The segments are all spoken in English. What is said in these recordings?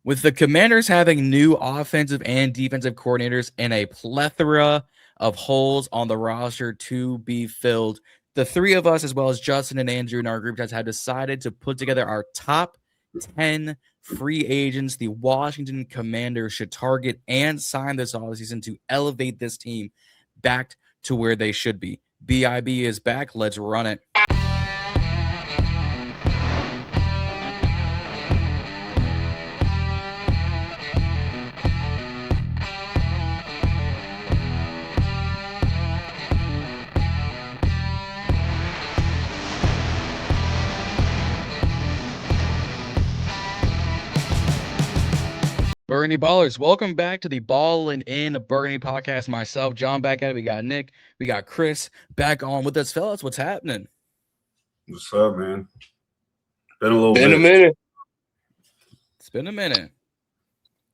With the Commanders having new offensive and defensive coordinators and a plethora of holes on the roster to be filled, the three of us, as well as Justin and Andrew in our group chats, have decided to put together our top 10 free agents the Washington Commanders should target and sign this offseason to elevate this team back to where they should be. BIB is back. Let's run it. Burgundy Ballers, welcome back to the Ballin in Burgundy podcast. Myself, John, back at it. We got Nick, we got Chris back on with us, fellas. What's happening? What's up, man? Been a little bit. A minute. It's been a minute.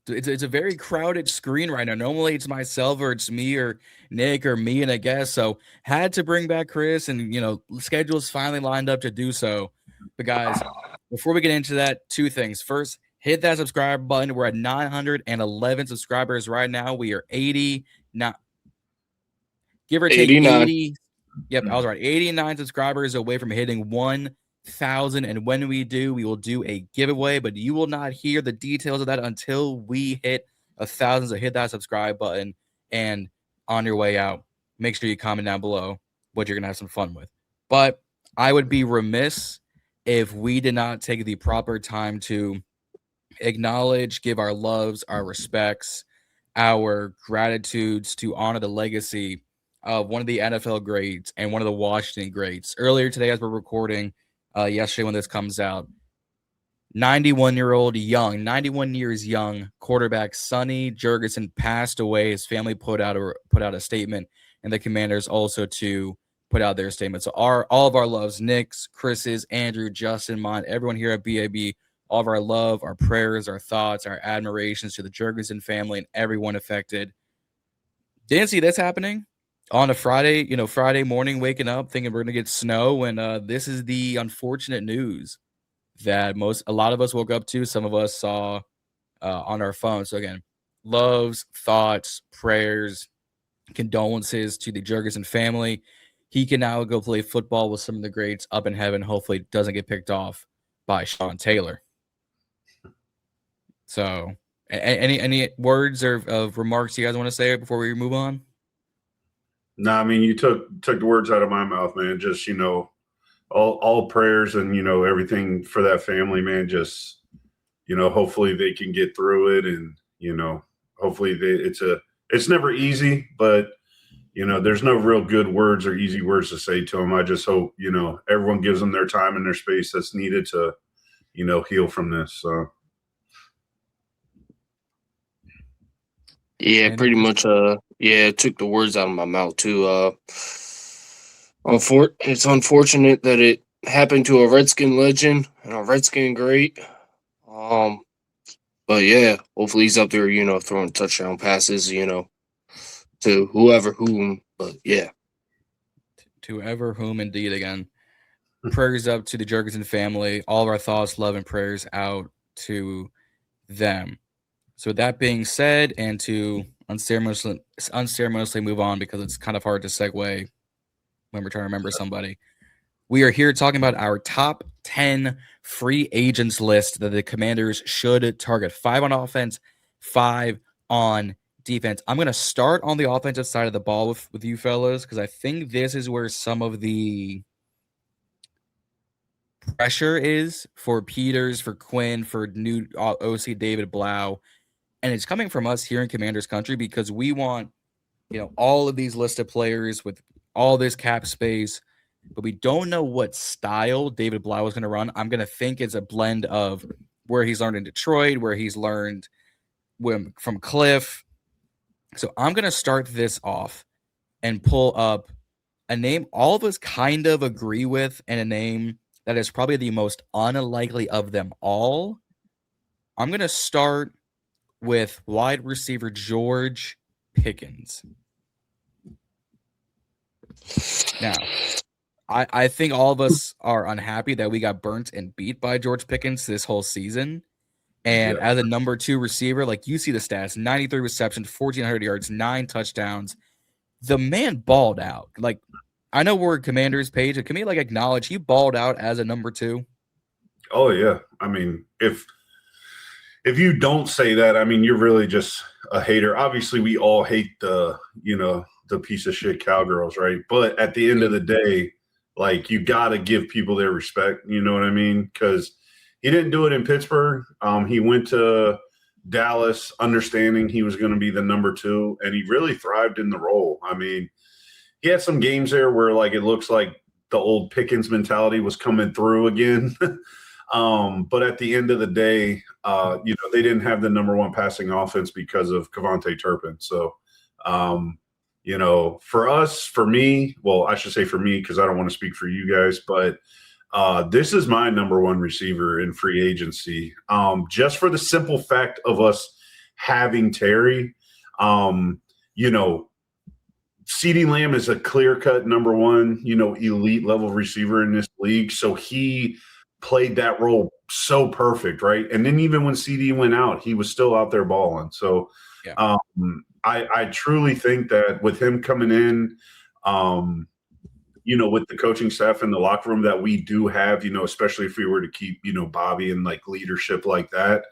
It's a very crowded screen right now. Normally it's myself or it's me or Nick or me and a guest. So had to bring back Chris, and schedules finally lined up to do so. But guys, before we get into that, two things. First, hit that subscribe button. We're at 911 subscribers right now. We are 80, not give or take 80. Yep, I was right. 89 subscribers away from hitting 1,000. And when we do, we will do a giveaway. But you will not hear the details of that until we hit 1,000. So hit that subscribe button. And on your way out, make sure you comment down below what you're going to have some fun with. But I would be remiss if we did not take the proper time to acknowledge, give our loves, our respects, our gratitudes to honor the legacy of one of the NFL greats and one of the Washington greats. Earlier today, as we're recording, yesterday when this comes out, 91 years young quarterback Sonny Jergusen passed away. His family put out a statement, and the Commanders also to put out their statement. So all of our loves, Nick's, Chris's, Andrew, Justin, mine, everyone here at BAB, all of our love, our prayers, our thoughts, our admirations to the Jergusen family and everyone affected. Didn't see this happening on a Friday, Friday morning, waking up thinking we're going to get snow. And this is the unfortunate news that a lot of us woke up to. Some of us saw on our phone. So again, loves, thoughts, prayers, condolences to the Jergusen family. He can now go play football with some of the greats up in heaven. Hopefully doesn't get picked off by Sean Taylor. So any words or of remarks you guys want to say before we move on? No, I mean, you took the words out of my mouth, man. Just, all prayers and, everything for that family, man. Just, hopefully they can get through it. And, hopefully it's never easy, but, there's no real good words or easy words to say to them. I just hope, everyone gives them their time and their space that's needed to, heal from this. So. Yeah, pretty much. It took the words out of my mouth too. It's unfortunate that it happened to a Redskin legend and a Redskin great. But yeah, hopefully he's up there, throwing touchdown passes, to whom. But yeah, to whom indeed. Again, prayers up to the Jergusen family. All of our thoughts, love, and prayers out to them. So with that being said, and to unceremoniously move on because it's kind of hard to segue when we're trying to remember somebody, we are here talking about our top 10 free agents list that the Commanders should target. 5 on offense, 5 on defense. I'm going to start on the offensive side of the ball with you fellas because I think this is where some of the pressure is for Peters, for Quinn, for new OC David Blough. And it's coming from us here in Commanders country because we want, all of these listed players with all this cap space, but we don't know what style David Blough is going to run. I'm going to think it's a blend of where he's learned in Detroit, where he's learned from Cliff. So I'm going to start this off and pull up a name all of us kind of agree with and a name that is probably the most unlikely of them all. I'm going to start with wide receiver George Pickens. Now, I think all of us are unhappy that we got burnt and beat by George Pickens this whole season. And Yeah. as a number 2 receiver, like you see the stats, 93 receptions, 1,400 yards, 9 touchdowns. The man balled out. Like, I know we're Commanders page, but can we like acknowledge he balled out as a number 2? Oh yeah. I mean, if you don't say that, I mean, you're really just a hater. Obviously, we all hate the piece of shit Cowgirls, right? But at the end of the day, like, you got to give people their respect. You know what I mean? Because he didn't do it in Pittsburgh. He went to Dallas, understanding he was going to be the number 2, and he really thrived in the role. I mean, he had some games there where, like, it looks like the old Pickens mentality was coming through again. But at the end of the day, they didn't have the number 1 passing offense because of Kevontae Turpin. So, for me, well, I should say for me, because I don't want to speak for you guys, but this is my number 1 receiver in free agency. Just for the simple fact of us having Terry, CeeDee Lamb is a clear-cut number 1, elite level receiver in this league. So he played that role so perfect, right? And then even when CD went out, he was still out there balling. So Yeah. I truly think that with him coming in, with the coaching staff in the locker room that we do have, especially if we were to keep, Bobby and like leadership like that,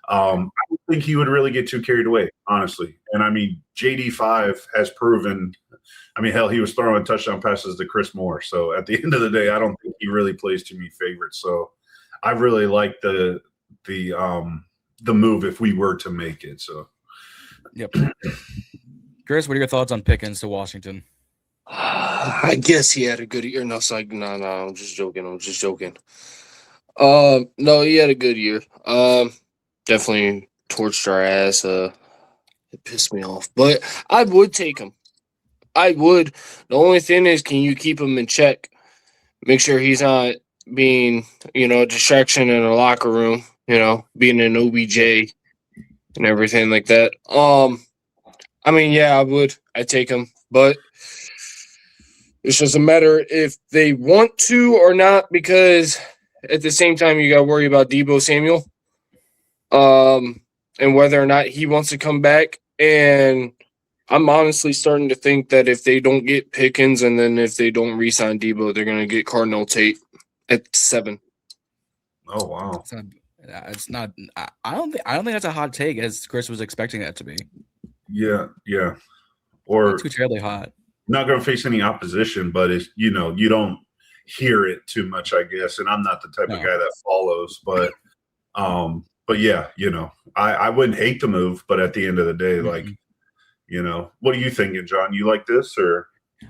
I don't think he would really get too carried away, honestly. And I mean, JD5 has proven, I mean, hell, he was throwing touchdown passes to Chris Moore. So at the end of the day, I don't think he really plays too many favorites. So I really like the move if we were to make it. So, yep. Chris, what are your thoughts on Pickens to Washington? I guess he had a good year. No, it's like, no, I'm just joking. No, he had a good year. Definitely torched our ass. It pissed me off, but I would take him. I would. The only thing is, can you keep him in check? Make sure he's not being, a distraction in a locker room, being an OBJ and everything like that. I mean, yeah, I would. I'd take him, but it's just a matter if they want to or not, because at the same time, you got to worry about Deebo Samuel, and whether or not he wants to come back. And I'm honestly starting to think that if they don't get Pickens and then if they don't re-sign Deebo, they're going to get Cardinal Tate at 7. Oh wow, it's not. I don't think that's a hot take as Chris was expecting that to be. Yeah, or not too terribly hot. Not going to face any opposition, but it's you don't hear it too much, I guess. And I'm not the type of guy that follows, but yeah, I wouldn't hate the move, but at the end of the day, like, what are you thinking, John? You like this or?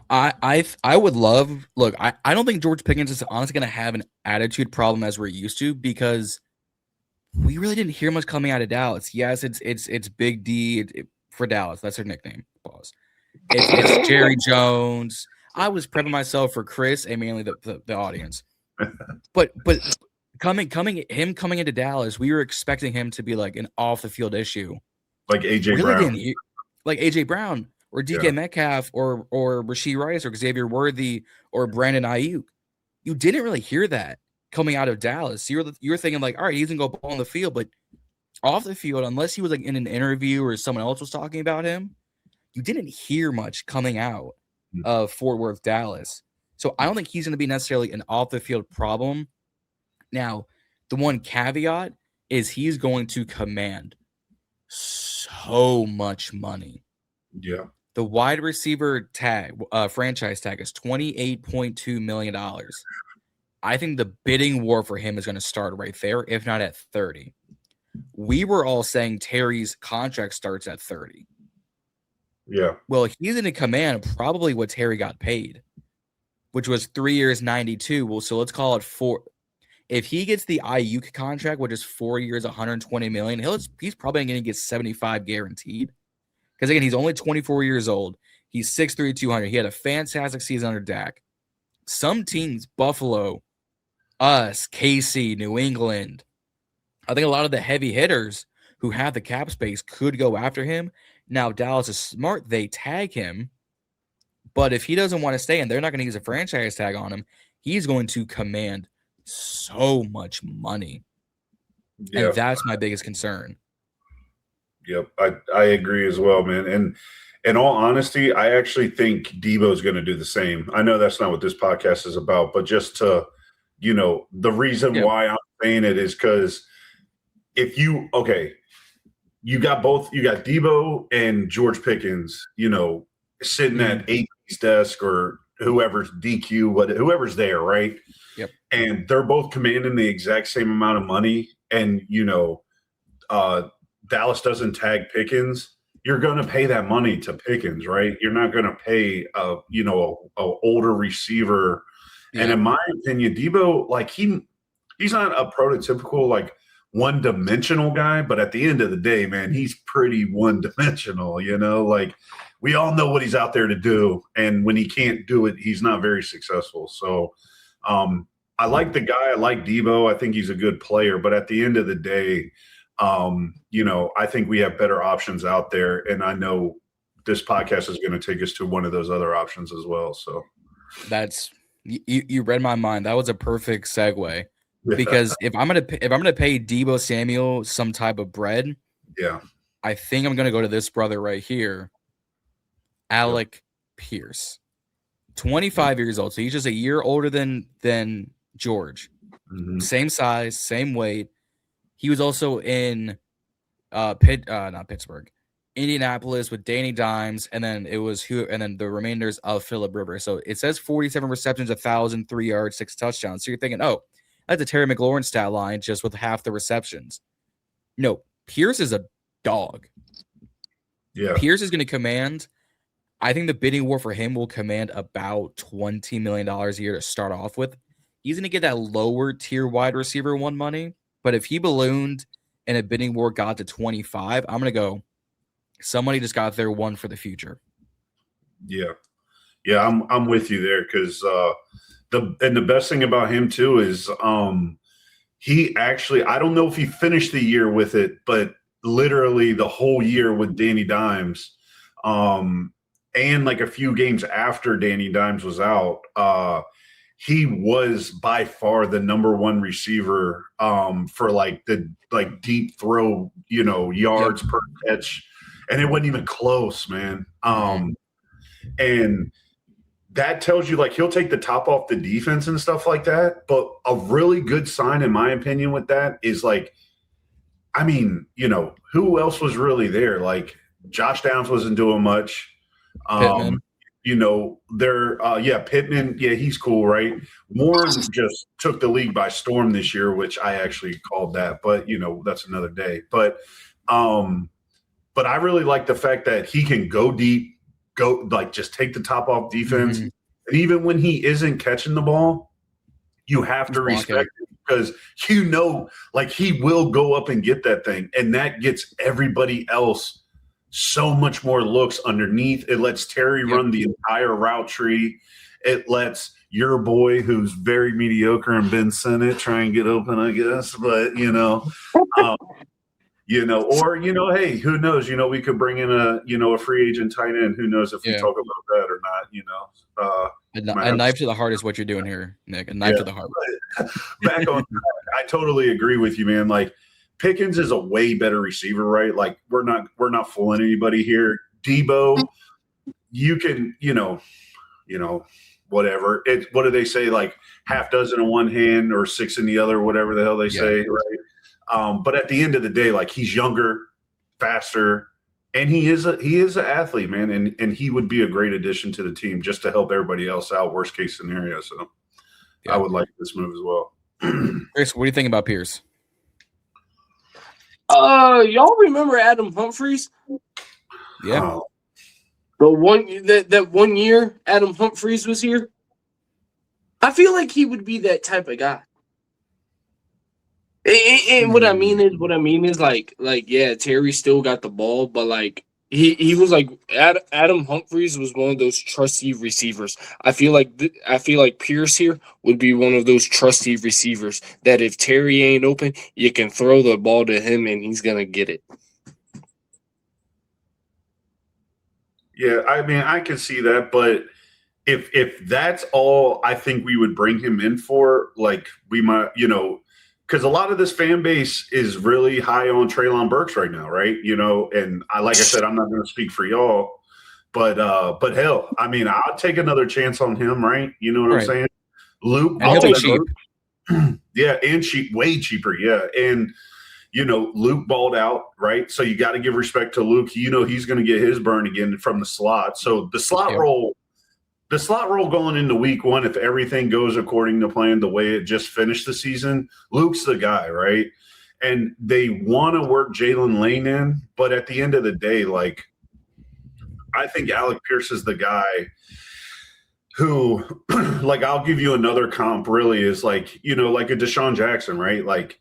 I would love. Look, I don't think George Pickens is honestly going to have an attitude problem as we're used to, because we really didn't hear much coming out of Dallas. Yes, it's Big D for Dallas. That's her nickname. Pause. It's Jerry Jones. I was prepping myself for Chris and mainly the audience. But coming into Dallas, we were expecting him to be like an off the field issue, like AJ Brown, like AJ Brown or DK Metcalf or Rashee Rice or Xavier Worthy or Brandon Ayuk. You didn't really hear that coming out of Dallas. You're thinking like, all right, he's gonna go ball on the field, but off the field, unless he was like in an interview or someone else was talking about him, you didn't hear much coming out of Fort Worth, Dallas. So I don't think he's going to be necessarily an off-the-field problem. Now, the one caveat is he's going to command so much money. Yeah. The wide receiver tag, franchise tag, is $28.2 million. I think the bidding war for him is going to start right there, if not at 30. We were all saying Terry's contract starts at 30. Yeah. Well, he's going to command probably what Terry got paid, which was 3 years, 92. Well, so let's call it 4. If he gets the Ayuk contract, which is 4 years, 120 million, he's probably going to get 75 guaranteed. Because again, he's only 24 years old. He's 6'3", 200. He had a fantastic season under Dak. Some teams, Buffalo, us, KC, New England, I think a lot of the heavy hitters who have the cap space could go after him. Now, Dallas is smart. They tag him. But if he doesn't want to stay and they're not going to use a franchise tag on him, he's going to command so much money. And Yep. that's my biggest concern. Yep. I agree as well, man. And in all honesty, I actually think Debo's going to do the same. I know that's not what this podcast is about, but just to, the reason why I'm saying it is because if you got Debo and George Pickens, sitting at AP's desk or whoever's DQ, whoever's there, right? Yep. And they're both commanding the exact same amount of money. And, Dallas doesn't tag Pickens, you're going to pay that money to Pickens, right? You're not going to pay a older receiver. Yeah. And in my opinion, Debo, like he's not a prototypical like one-dimensional guy, but at the end of the day, man, he's pretty one-dimensional. Like we all know what he's out there to do, and when he can't do it, he's not very successful. So, I like the guy. I like Debo. I think he's a good player, but at the end of the day, I think we have better options out there, and I know this podcast is going to take us to one of those other options as well. So that's you read my mind. That was a perfect segue because if I'm gonna pay Debo Samuel some type of bread, I think I'm gonna go to this brother right here, Alec Pierce, 25 years old. So he's just a year older than George. Mm-hmm. Same size, same weight. He was also in not Pittsburgh, Indianapolis with Danny Dimes, and then the remainders of Phillip Rivers. So it says 47 receptions, 1,003 yards, 6 touchdowns. So you're thinking, oh, that's a Terry McLaurin stat line just with half the receptions. No, Pierce is a dog. Yeah, Pierce is going to command. I think the bidding war for him will command about $20 million a year to start off with. He's going to get that lower tier wide receiver one money. But if he ballooned and a bidding war got to 25, I'm going to go, somebody just got their one for the future. Yeah. Yeah, I'm with you there because the best thing about him too is he actually, I don't know if he finished the year with it, but literally the whole year with Danny Dimes and like a few games after Danny Dimes was out, he was by far the number one receiver for like the deep throw, yards per catch. And it wasn't even close, man. And that tells you like he'll take the top off the defense and stuff like that. But a really good sign, in my opinion, with that is like, I mean, who else was really there? Like Josh Downs wasn't doing much. Pittman. Pittman, he's cool, right? Warren just took the league by storm this year, which I actually called that, but that's another day. But I really like the fact that he can go deep, just take the top off defense. Mm-hmm. And even when he isn't catching the ball, you have to respect it because he will go up and get that thing. And that gets everybody else so much more looks underneath. It lets Terry run the entire route tree. It lets your boy, who's very mediocre, and Ben Sinnott try and get open, I guess. But, hey, who knows? We could bring in a free agent tight end. Who knows if we talk about that or not, A knife to the heart is what you're doing here, Nick. A knife to the heart. Back on track. I totally agree with you, man. Like, Pickens is a way better receiver, right? Like we're not fooling anybody here. Debo, you can, whatever. What do they say? Like half dozen in one hand or 6 in the other, whatever the hell they say, right? But at the end of the day, like he's younger, faster, and he is an athlete, man, and he would be a great addition to the team just to help everybody else out. Worst case scenario, so I would like this move as well. Chris, what do you think about Pierce? Y'all remember Adam Humphries? Yeah. That 1 year Adam Humphries was here. I feel like he would be that type of guy. And what I mean is like Terry still got the ball, but like he was like Adam Humphries was one of those trusty receivers. I feel like Pierce here would be one of those trusty receivers that if Terry ain't open, you can throw the ball to him and he's gonna get it. Yeah, I mean, I can see that, but if that's all I think we would bring him in for, like we might, because a lot of this fan base is really high on Treylon Burks right now, right? And like I said, I'm not going to speak for y'all, but hell, I mean, I'll take another chance on him, right? You know what I'm saying? Luke, and he'll be cheap. Yeah, and way cheaper, yeah. And Luke balled out, right? So you got to give respect to Luke. He's going to get his burn again from the slot. So the slot roll going into week 1, if everything goes according to plan, the way it just finished the season, Luke's the guy, right? And they want to work Jalen Lane in, but at the end of the day, like, I think Alec Pierce is the guy who, like, I'll give you another comp, really, is like, like a Deshaun Jackson, right? Like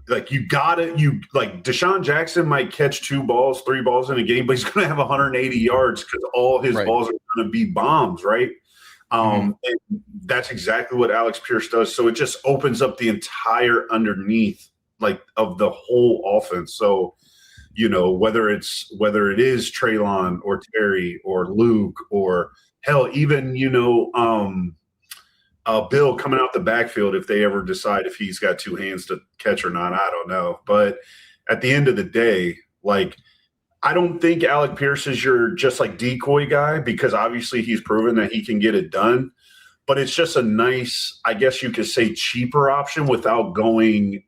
Deshaun Jackson might catch 3 balls in a game, but he's going to have 180 yards because all his balls are going to be bombs, right? And that's exactly what Alex Pierce does. So it just opens up the entire underneath, like, of the whole offense. So, whether it is Treylon or Terry or Luke or hell, even, Bill coming out the backfield, if they ever decide if he's got 2 hands to catch or not, I don't know. But at the end of the day, like, I don't think Alec Pierce is your just like decoy guy, because obviously he's proven that he can get it done. But it's just a nice, I guess you could say, cheaper option without going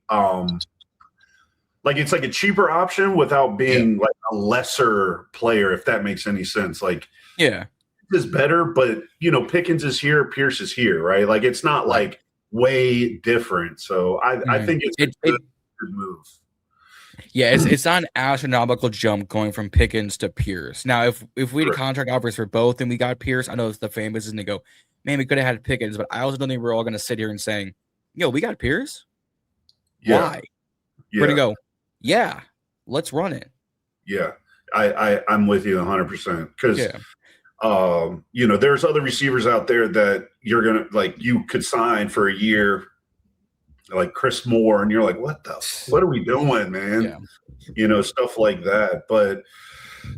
like, it's like a cheaper option without being like a lesser player, if that makes any sense. Like, is better, but Pickens is here, Pierce is here, right? Like, it's not like way different. So I think it's a good move. Yeah, it's not an astronomical jump going from Pickens to Pierce. Now, if we had contract offers for both and we got Pierce, I know it's the famous and they go, man, we could have had Pickens, but I also don't think we're all going to sit here and saying, yo, we got Pierce? Why? We're going to go, yeah, let's run it. Yeah, I'm with you 100% because there's other receivers out there that you're gonna, like, you could sign for a year, like Chris Moore, and you're like, what are we doing, man? Stuff like that. But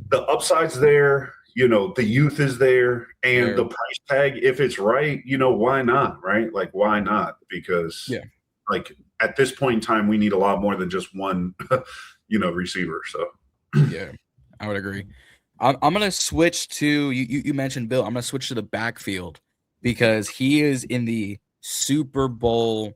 the upside's there, the youth is there, and the price tag, if it's right, why not, right? Like, why not? Because like, at this point in time, we need a lot more than just one receiver. So yeah, I would agree. I'm going to switch to, you mentioned Bill, I'm going to switch to the backfield because he is in the Super Bowl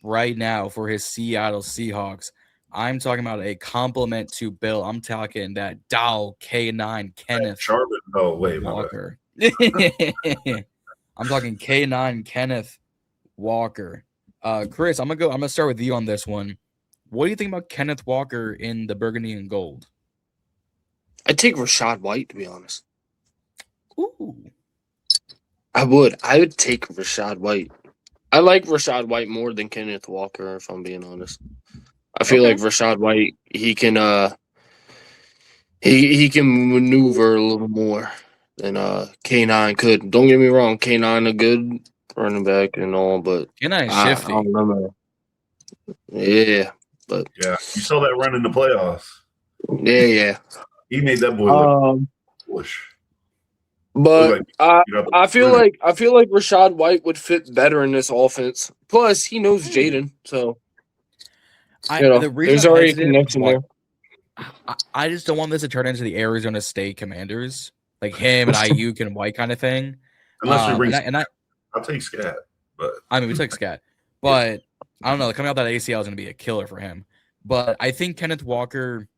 right now for his Seattle Seahawks. I'm talking about a compliment to Bill. I'm talking that Dow K9 Kenneth Walker. I'm talking K9 Kenneth Walker. Chris, I'm gonna start with you on this one. What do you think about Kenneth Walker in the burgundy and gold? I'd take Rachaad White, to be honest. Ooh. I would take Rachaad White. I like Rachaad White more than Kenneth Walker, if I'm being honest. I feel like Rachaad White, he can he can maneuver a little more than K9 could. Don't get me wrong, K9 a good running back and all, but K9 shifty. I don't remember. Yeah, but you saw that run in the playoffs. Yeah. He made that boy look foolish. But I feel like Rachaad White would fit better in this offense. Plus, he knows Jayden, so there's already a connection there. I just don't want this to turn into the Arizona State Commanders, like him and Ayuk and White kind of thing. Unless we bring, I'll take Scat, but I mean, we took Scat, but I don't know. Coming out that ACL is going to be a killer for him. But I think Kenneth Walker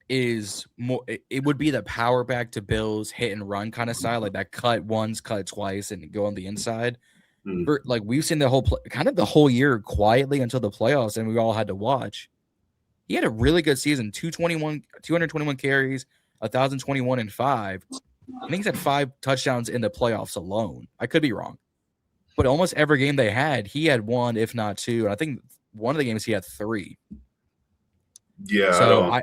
is more. It would be the power back to Bill's hit and run kind of style, like that cut once, cut twice, and go on the inside. For, like, we've seen the whole year quietly until the playoffs, and we all had to watch. He had a really good season: 221 carries, 1,021 and 5. I think he's had 5 touchdowns in the playoffs alone. I could be wrong, but almost every game they had, he had 1, if not 2, and I think one of the games he had 3. Yeah. So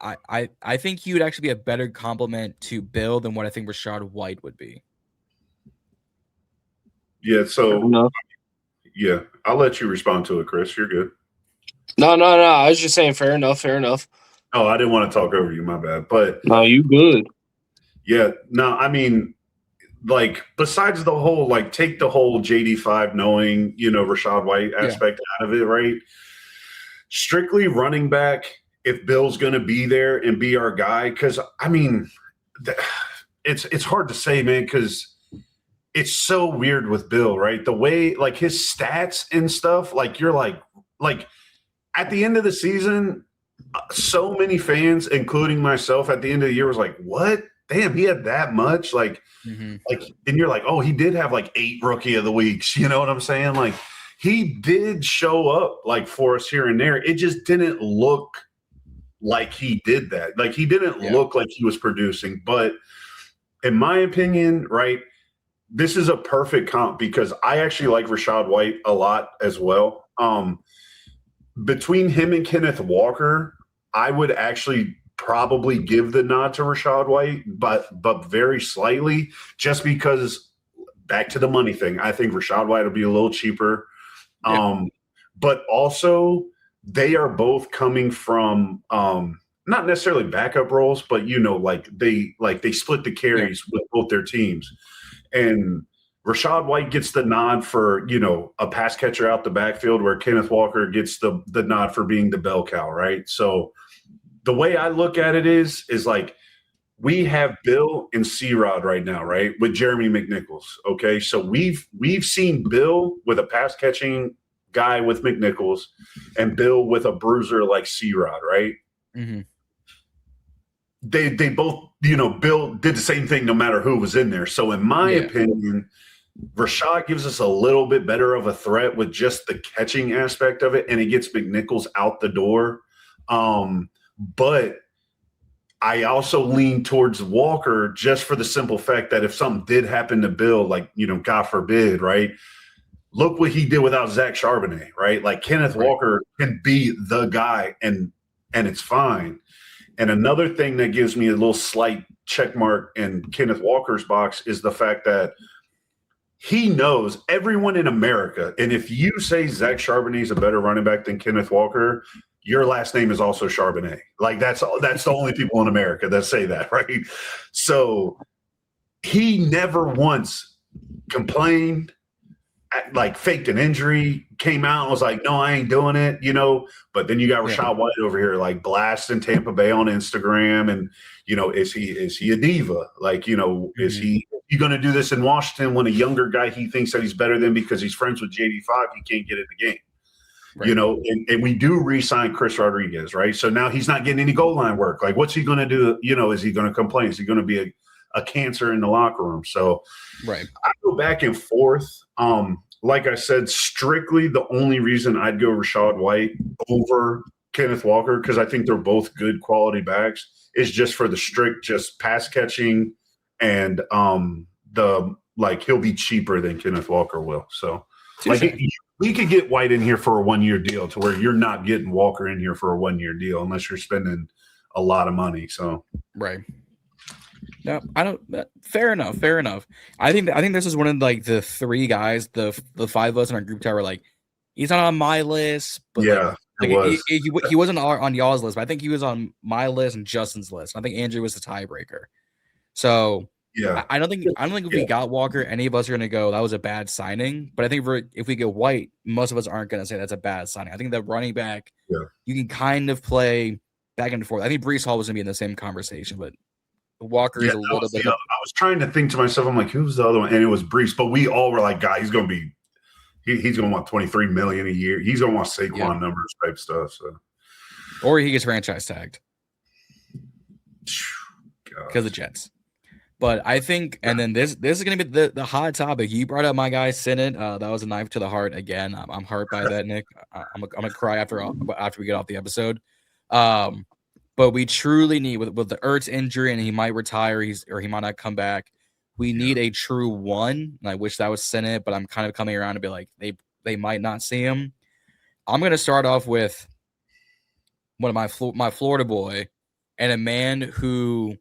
I think he would actually be a better complement to Bill than what I think Rachaad White would be. Yeah. So yeah, I'll let you respond to it, Chris. You're good. No. I was just saying, fair enough. Oh, I didn't want to talk over you. My bad. But no, you good. Yeah. No, I mean, like besides the whole like take the whole JD5 knowing, Rachaad White aspect out of it, right? Strictly running back, if Bill's going to be there and be our guy, because I mean, it's hard to say, man, because it's so weird with Bill, right? The way like his stats and stuff, like you're like at the end of the season, so many fans, including myself, at the end of the year was like, what? Damn, he had that much? Like, and you're like, oh, he did have like 8 rookie of the weeks. You know what I'm saying? Like, he did show up like for us here and there. It just didn't look like he did that. Like, he didn't look like he was producing. But in my opinion, right, this is a perfect comp because I actually like Rachaad White a lot as well. Between him and Kenneth Walker, I would actually probably give the nod to Rachaad White, but very slightly, just because back to the money thing. I think Rachaad White will be a little cheaper. But also they are both coming from not necessarily backup roles, but they split the carries with both their teams. And Rachaad White gets the nod for, a pass catcher out the backfield, where Kenneth Walker gets the nod for being the bell cow, right? So the way I look at it is like we have Bill and C-Rod right now, right, with Jeremy McNichols, okay? So we've seen Bill with a pass-catching guy with McNichols and Bill with a bruiser like C-Rod, right? Mm-hmm. They both, Bill did the same thing no matter who was in there. So in my opinion – Rachaad gives us a little bit better of a threat with just the catching aspect of it, and it gets McNichols out the door. But I also lean towards Walker just for the simple fact that if something did happen to Bill, like, God forbid, right? Look what he did without Zach Charbonnet, right? Like Kenneth Walker can be the guy and it's fine. And another thing that gives me a little slight check mark in Kenneth Walker's box is the fact that he knows everyone in America. And if you say Zach Charbonnet is a better running back than Kenneth Walker, your last name is also Charbonnet. Like that's the only people in America that say that, right? So he never once complained, like faked an injury, came out and was like, no, I ain't doing it, But then you got Rachaad White over here, like blasting Tampa Bay on Instagram. And, is he a diva? Like, is he going to do this in Washington when a younger guy he thinks that he's better than because he's friends with JD5, he can't get in the game? Right. And we do re-sign Chris Rodriguez, right? So now he's not getting any goal line work. Like, what's he going to do? Is he going to complain? Is he going to be a cancer in the locker room? So I go back and forth. Like I said, strictly the only reason I'd go Rachaad White over Kenneth Walker, because I think they're both good quality backs, is just for the strict just pass catching and he'll be cheaper than Kenneth Walker will. So we could get White in here for a 1-year deal to where you're not getting Walker in here for a 1-year deal unless you're spending a lot of money. So No, I don't. Fair enough. I think this is one of like the 3 guys, the 5 of us in our group chat were like, he's not on my list, but he wasn't on y'all's list. But I think he was on my list and Justin's list. I think Andrew was the tiebreaker. So I don't think if we got Walker, any of us are gonna go, that was a bad signing. But I think if we get White, most of us aren't gonna say that's a bad signing. I think that running back, you can kind of play back and forth. I think Breece Hall was gonna be in the same conversation, but Walker is a little bit. I was trying to think to myself, I'm like, who's the other one? And it was Breece, but we all were like, God, he's gonna be, he's gonna want $23 million a year. He's gonna want Saquon numbers type stuff. So, or he gets franchise tagged because of Jets. But I think, and then this is going to be the hot topic. You brought up my guy Sinnott. That was a knife to the heart again. I'm hurt by that, Nick. I'm gonna cry after we get off the episode. But we truly need with the Ertz injury, and he might retire. Or he might not come back. We need a true one. And I wish that was Sinnott, but I'm kind of coming around to be like they might not see him. I'm going to start off with one of my Florida boy, and a man who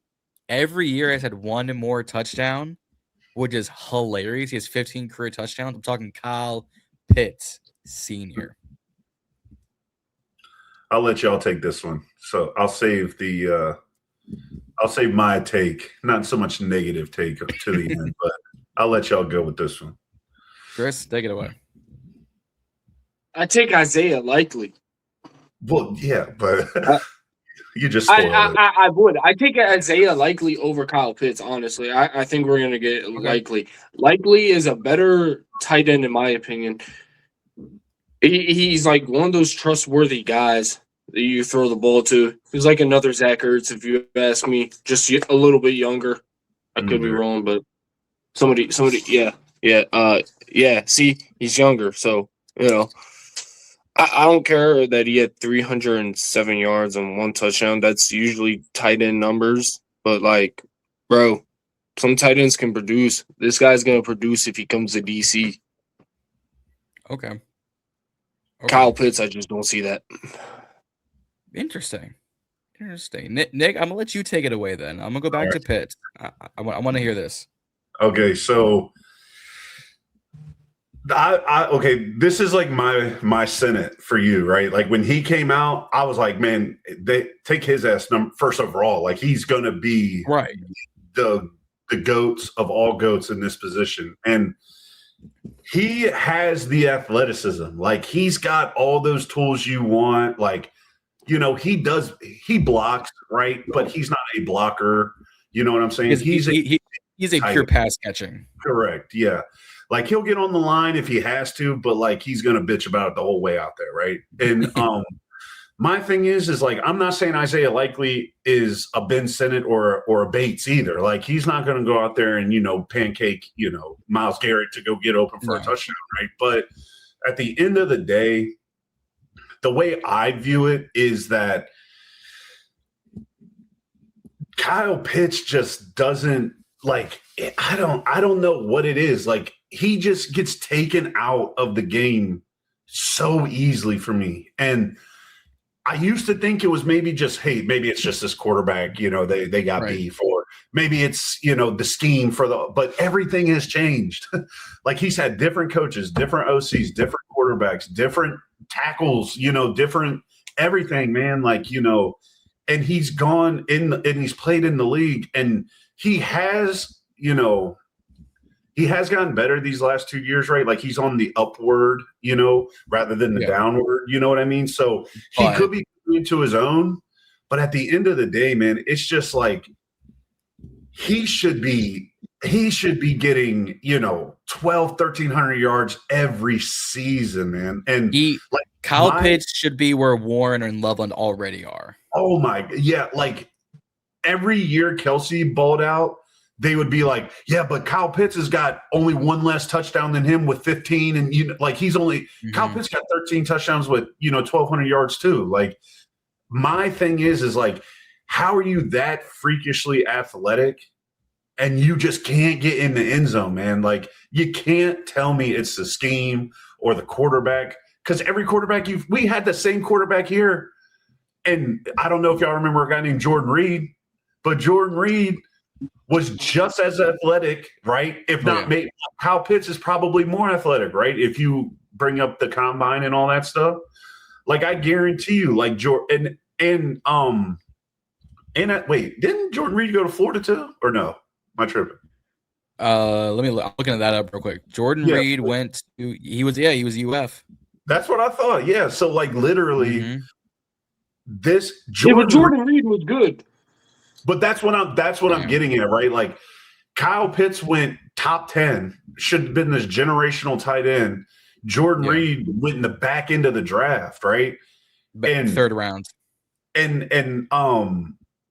every year has had one more touchdown, which is hilarious. He has 15 career touchdowns. I'm talking Kyle Pitts Sr. I'll let y'all take this one. So I'll save I'll save my take, not so much negative take to the end, but I'll let y'all go with this one. Chris, take it away. I take Isaiah Likely. Well, yeah, but you just spoiled it. I would. I take Isaiah Likely over Kyle Pitts, honestly. I think we're going to get Likely. Likely is a better tight end, in my opinion. He's like one of those trustworthy guys that you throw the ball to. He's like another Zach Ertz, if you ask me, just a little bit younger. I could be wrong, but somebody, yeah. See, he's younger, so, I don't care that he had 307 yards and 1 touchdown. That's usually tight end numbers. But, like, bro, some tight ends can produce. This guy's going to produce if he comes to DC. Okay. Kyle Pitts, I just don't see that. Interesting. Nick, I'm going to let you take it away then. I'm going to go back to Pitts. I want to hear this. Okay, so okay, this is like my Senate for you, right? Like when he came out, I was like, man, they take his ass first overall. Like he's going to be the goats of all goats in this position. And he has the athleticism. Like he's got all those tools you want. Like, he blocks, right? But he's not a blocker. You know what I'm saying? He's a pure pass catching. Correct. Yeah. Like he'll get on the line if he has to, but like he's going to bitch about it the whole way out there. Right. And my thing is like, I'm not saying Isaiah Likely is a Ben Sinnott or a Bates either. Like he's not going to go out there and, pancake, Myles Garrett to go get open for a touchdown. Right. But at the end of the day, the way I view it is that Kyle Pitts just doesn't like, I don't know what it is. Like he just gets taken out of the game so easily for me. And I used to think it was maybe just, hey, maybe it's just this quarterback, they got beef, or maybe it's, the scheme but everything has changed. Like he's had different coaches, different OCs, different quarterbacks, different tackles, different everything, man. Like, and he's gone and he's played in the league and he has gotten better these last 2 years, right? Like he's on the upward, rather than the downward, you know what I mean? So he could be into his own, but at the end of the day, man, it's just like he should be getting, 1,200 yards every season, man. And Kyle Pitts should be where Warren and Loveland already are. Oh my, yeah. Like every year Kelsey balled out, they would be like, yeah, but Kyle Pitts has got only 1 less touchdown than him with 15. And, he's only Kyle Pitts got 13 touchdowns with, 1,200 yards too. Like my thing is like, how are you that freakishly athletic and you just can't get in the end zone, man? Like you can't tell me it's the scheme or the quarterback, because every quarterback we had the same quarterback here. And I don't know if y'all remember a guy named Jordan Reed, but Jordan Reed was just as athletic, right? If not, maybe Kyle Pitts is probably more athletic, right? If you bring up the combine and all that stuff, like I guarantee you, like Jordan wait, didn't Jordan Reed go to Florida too, or no? Am I tripping? I'm looking at that up real quick. Jordan Reed went to he was UF. That's what I thought. Yeah, so like literally, this Jordan Reed was good. But that's what I'm getting at, right? Like Kyle Pitts went top 10, should have been this generational tight end. Jordan Reed went in the back end of the draft, right? And third round. And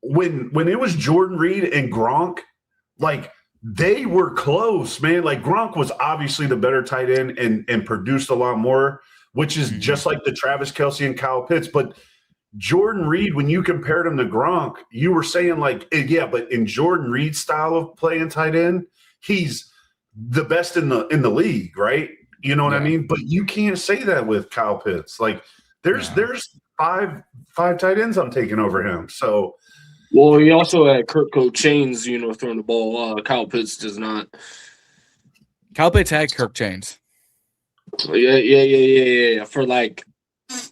when it was Jordan Reed and Gronk, like they were close, man. Like Gronk was obviously the better tight end and produced a lot more, which is just like the Travis Kelce and Kyle Pitts. But Jordan Reed, when you compared him to Gronk, you were saying like, yeah, but in Jordan Reed's style of playing tight end, he's the best in the league, right? You know what I mean? But you can't say that with Kyle Pitts. Like there's five tight ends I'm taking over him. So, well, he also had Kurt Chains, throwing the ball. Kyle Pitts does not. Kyle Pitts had Kirk Chains. Yeah. For like.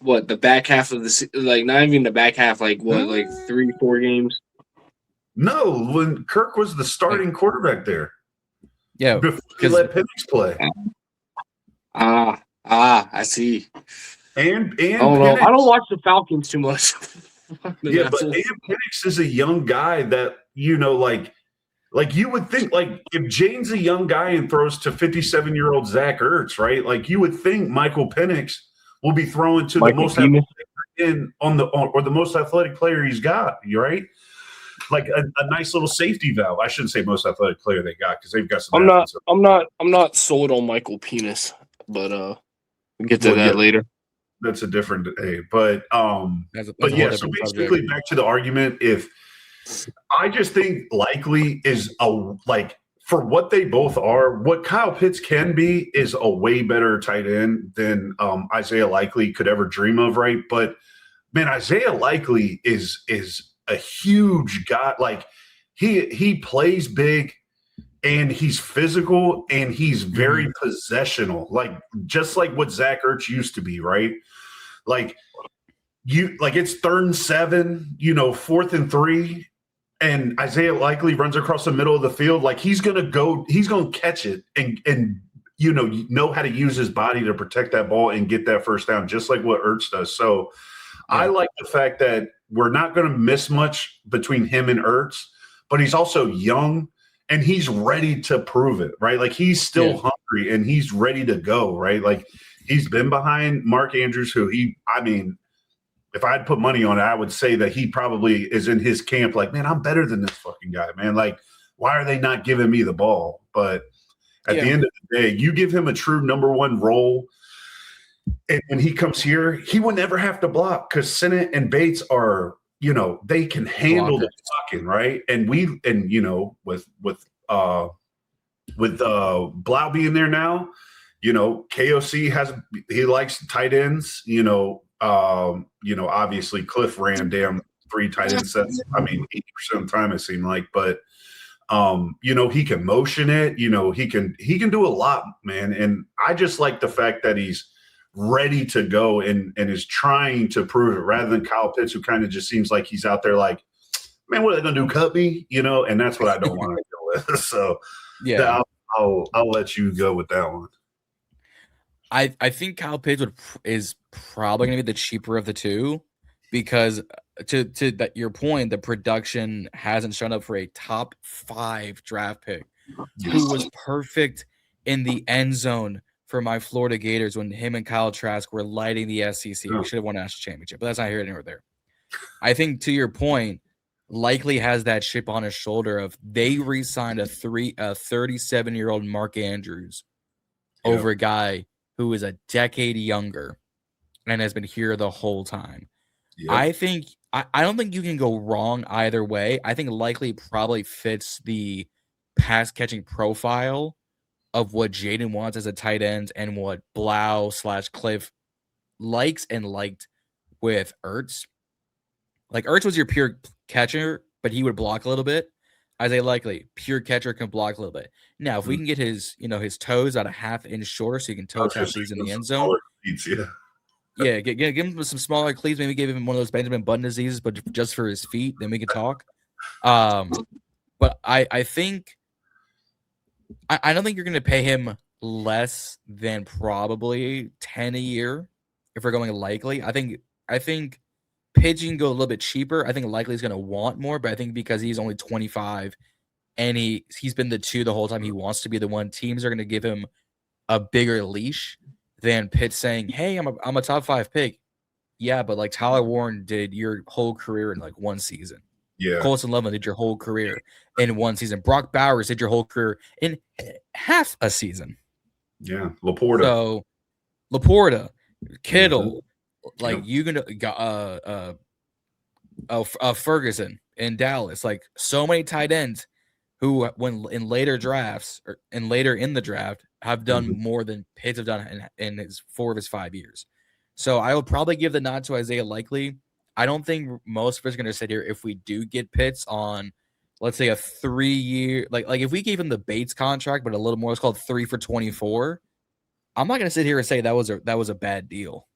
What, the back half of the not even the back half, like 3-4 games? No, when Kirk was the starting quarterback there. Yeah, before they let Penix play. I see. And I don't know. Penix, I don't watch the Falcons too much. yeah, but Penix is a young guy that like you would think, like if Jane's a young guy and throws to 57-year-old Zach Ertz, right? Like you would think Michael Penix will be throwing to the most athletic the most athletic player he's got, right? Like a nice little safety valve. I shouldn't say most athletic player they got because they've got some. I'm not sold on Michael Penis, but we'll get to that later. That's a different day, but that's yeah. So basically, back to the argument. If I just think Likely is for what they both are, what Kyle Pitts can be is a way better tight end than Isaiah Likely could ever dream of, right? But man, Isaiah Likely is a huge guy. Like he plays big and he's physical and he's very possessional, like just like what Zach Ertz used to be, right? Like it's 3rd and 7, 4th and 3. And Isaiah Likely runs across the middle of the field. Like he's going to catch it and know how to use his body to protect that ball and get that first down, just like what Ertz does. So I like the fact that we're not going to miss much between him and Ertz, but he's also young and he's ready to prove it, right? Like he's still hungry and he's ready to go, right? Like he's been behind Mark Andrews, who if I'd put money on it, I would say that he probably is in his camp like, man, I'm better than this fucking guy, man. Like, why are they not giving me the ball? But at the end of the day, you give him a true number one role, and when he comes here, he will never have to block because Sennett and Bates are, they can handle the blocking, right? And with Blough being there now, KOC he likes tight ends, obviously Cliff ran damn 3 tight end sets. I mean, 80% of the time it seemed like, but he can motion it, he can do a lot, man. And I just like the fact that he's ready to go and is trying to prove it rather than Kyle Pitts, who kind of just seems like he's out there like, man, what are they gonna do? Cut me, and that's what I don't want to deal with. So yeah, I'll let you go with that one. I think Kyle Pitts is probably going to be the cheaper of the two because to your point, the production hasn't shown up for a top 5 draft pick who was perfect in the end zone for my Florida Gators when him and Kyle Trask were lighting the SEC. We should have won a national championship, but that's not here nor there. I think to your point, Likely has that chip on his shoulder of they re-signed a 37-year-old Mark Andrews over a guy who is a decade younger and has been here the whole time. Yep. I don't think you can go wrong either way. I think Likely probably fits the pass catching profile of what Jayden wants as a tight end and what Blough/Cliff likes and liked with Ertz. Like Ertz was your pure catcher, but he would block a little bit. Isaiah Likely, pure catcher, can block a little bit. Now, if we can get his toes out a half inch shorter so he can toe tap these in the end zone. Give him some smaller cleats. Maybe give him one of those Benjamin Button diseases, but just for his feet, then we can talk. But I think I don't think you're going to pay him less than probably 10 a year if we're going Likely. I think Pigeon go a little bit cheaper. I think Likely is going to want more, but I think because he's only 25 and he's been the 2 the whole time, he wants to be the one. Teams are going to give him a bigger leash than Pitt saying, "Hey, I'm a top 5 pick." Yeah, but like Tyler Warren did your whole career in like one season. Yeah, Colson Loveland did your whole career in one season. Brock Bowers did your whole career in half a season. Yeah, Laporta. So Laporta, Kittle. Like you gonna Ferguson in Dallas, like so many tight ends who, when in later drafts or and later in the draft, have done more than Pitts have done in his 4 of his 5 years. So I would probably give the nod to Isaiah Likely. I don't think most of us are gonna sit here if we do get Pitts on, let's say, a 3-year, like if we gave him the Bates contract, but a little more, it's called 3 for $24. I'm not gonna sit here and say that was a bad deal.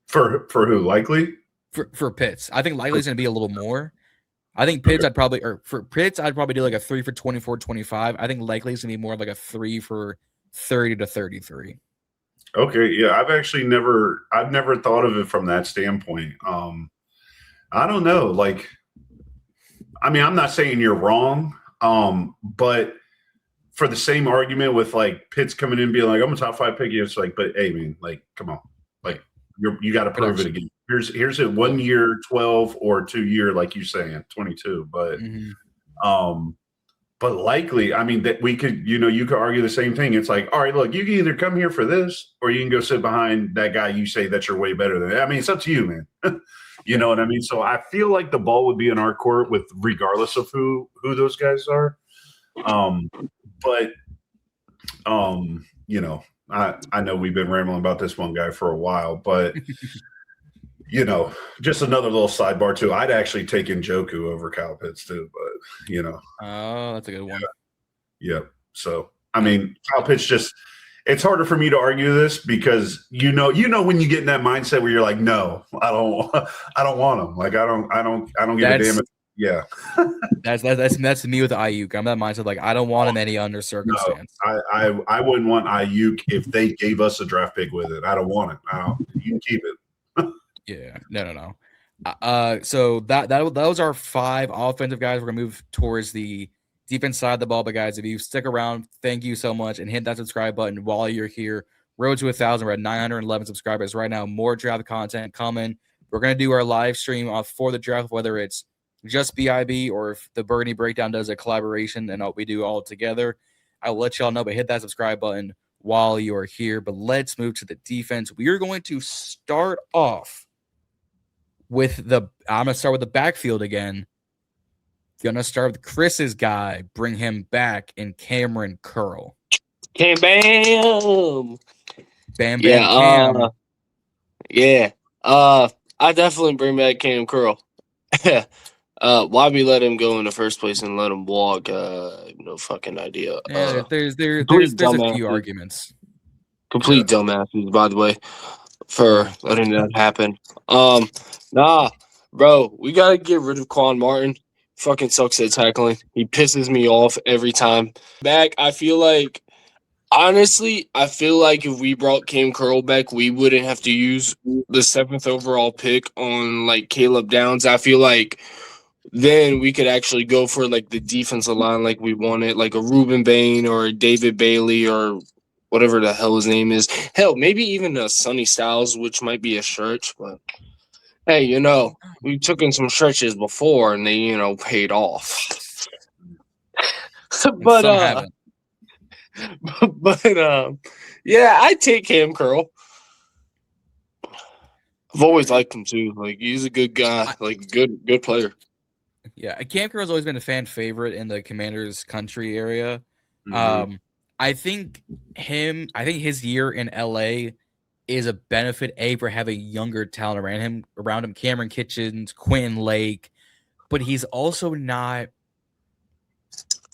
For who? Likely? For Pitts. I think Likely's going to be a little more. I think Pitts, I'd probably do like a 3 for 24, 25. I think likely it's gonna be more like a 3 for 30 to 33. Okay, yeah, I've never thought of it from that standpoint. I don't know. Like, I mean, I'm not saying you're wrong, but for the same argument with like Pitts coming in and being like, I'm a top 5 pick, it's like, but hey, man, like, come on, like you got to prove it again. Here's a 1 year, 12 or 2 year, like you're saying, 22. But but likely, I mean, that we could, you could argue the same thing. It's like, all right, look, you can either come here for this or you can go sit behind that guy you say that you're way better than. I mean, it's up to you, man. You know what I mean? So I feel like the ball would be in our court with regardless of who those guys are. But I know we've been rambling about this one guy for a while, but just another little sidebar too. I'd actually take Njoku over Kyle Pitts too, but Oh, that's a good one. Yeah. So I mean, Kyle Pitts it's harder for me to argue this because when you get in that mindset where you're like, no, I don't want him. Like I don't give a damn. Yeah. That's me with Ayuk. I'm that mindset like I don't want him any under circumstance. No, I wouldn't want Ayuk if they gave us a draft pick with it. I don't want it. You can keep it. Yeah, no. So that was our 5 offensive guys. We're gonna move towards the defense side of the ball. But guys, if you stick around, thank you so much, and hit that subscribe button while you're here. Road to 1,000. We're at 911 subscribers right now. More draft content coming. We're gonna do our live stream for the draft, whether it's just BIB or if the Burgundy Breakdown does a collaboration and we do all together. I'll let y'all know. But hit that subscribe button while you're here. But let's move to the defense. We are going to start off with I'm going to start with the backfield again. Going to start with Chris's guy. Bring him back in Cameron Curl. Bam. Bam, Yeah, Cam. I definitely bring back Kam Curl. Why we let him go in the first place and let him walk? No fucking idea. Yeah, there's a few arguments. Complete dumbasses, by the way, for letting that happen. Nah, bro, we gotta get rid of Quan Martin. Fucking sucks at tackling. He pisses me off every time. I feel like if we brought Kam Curl back, we wouldn't have to use the 7th overall pick on like Caleb Downs. I feel like then we could actually go for like the defensive line like we wanted, like a Reuben Bain or a David Bailey or whatever the hell his name is. Hell, maybe even a Sonny Styles, which might be a stretch, but hey, we took in some stretches before and they, paid off. But yeah, I'd take Kam Curl. I've always liked him too. Like he's a good guy, like good player. Yeah, Kam Curl's always been a fan favorite in the Commanders country area. Mm-hmm. I think his year in LA is a benefit for having younger talent around him. Cameron Kitchens, Quinn Lake, but he's also not.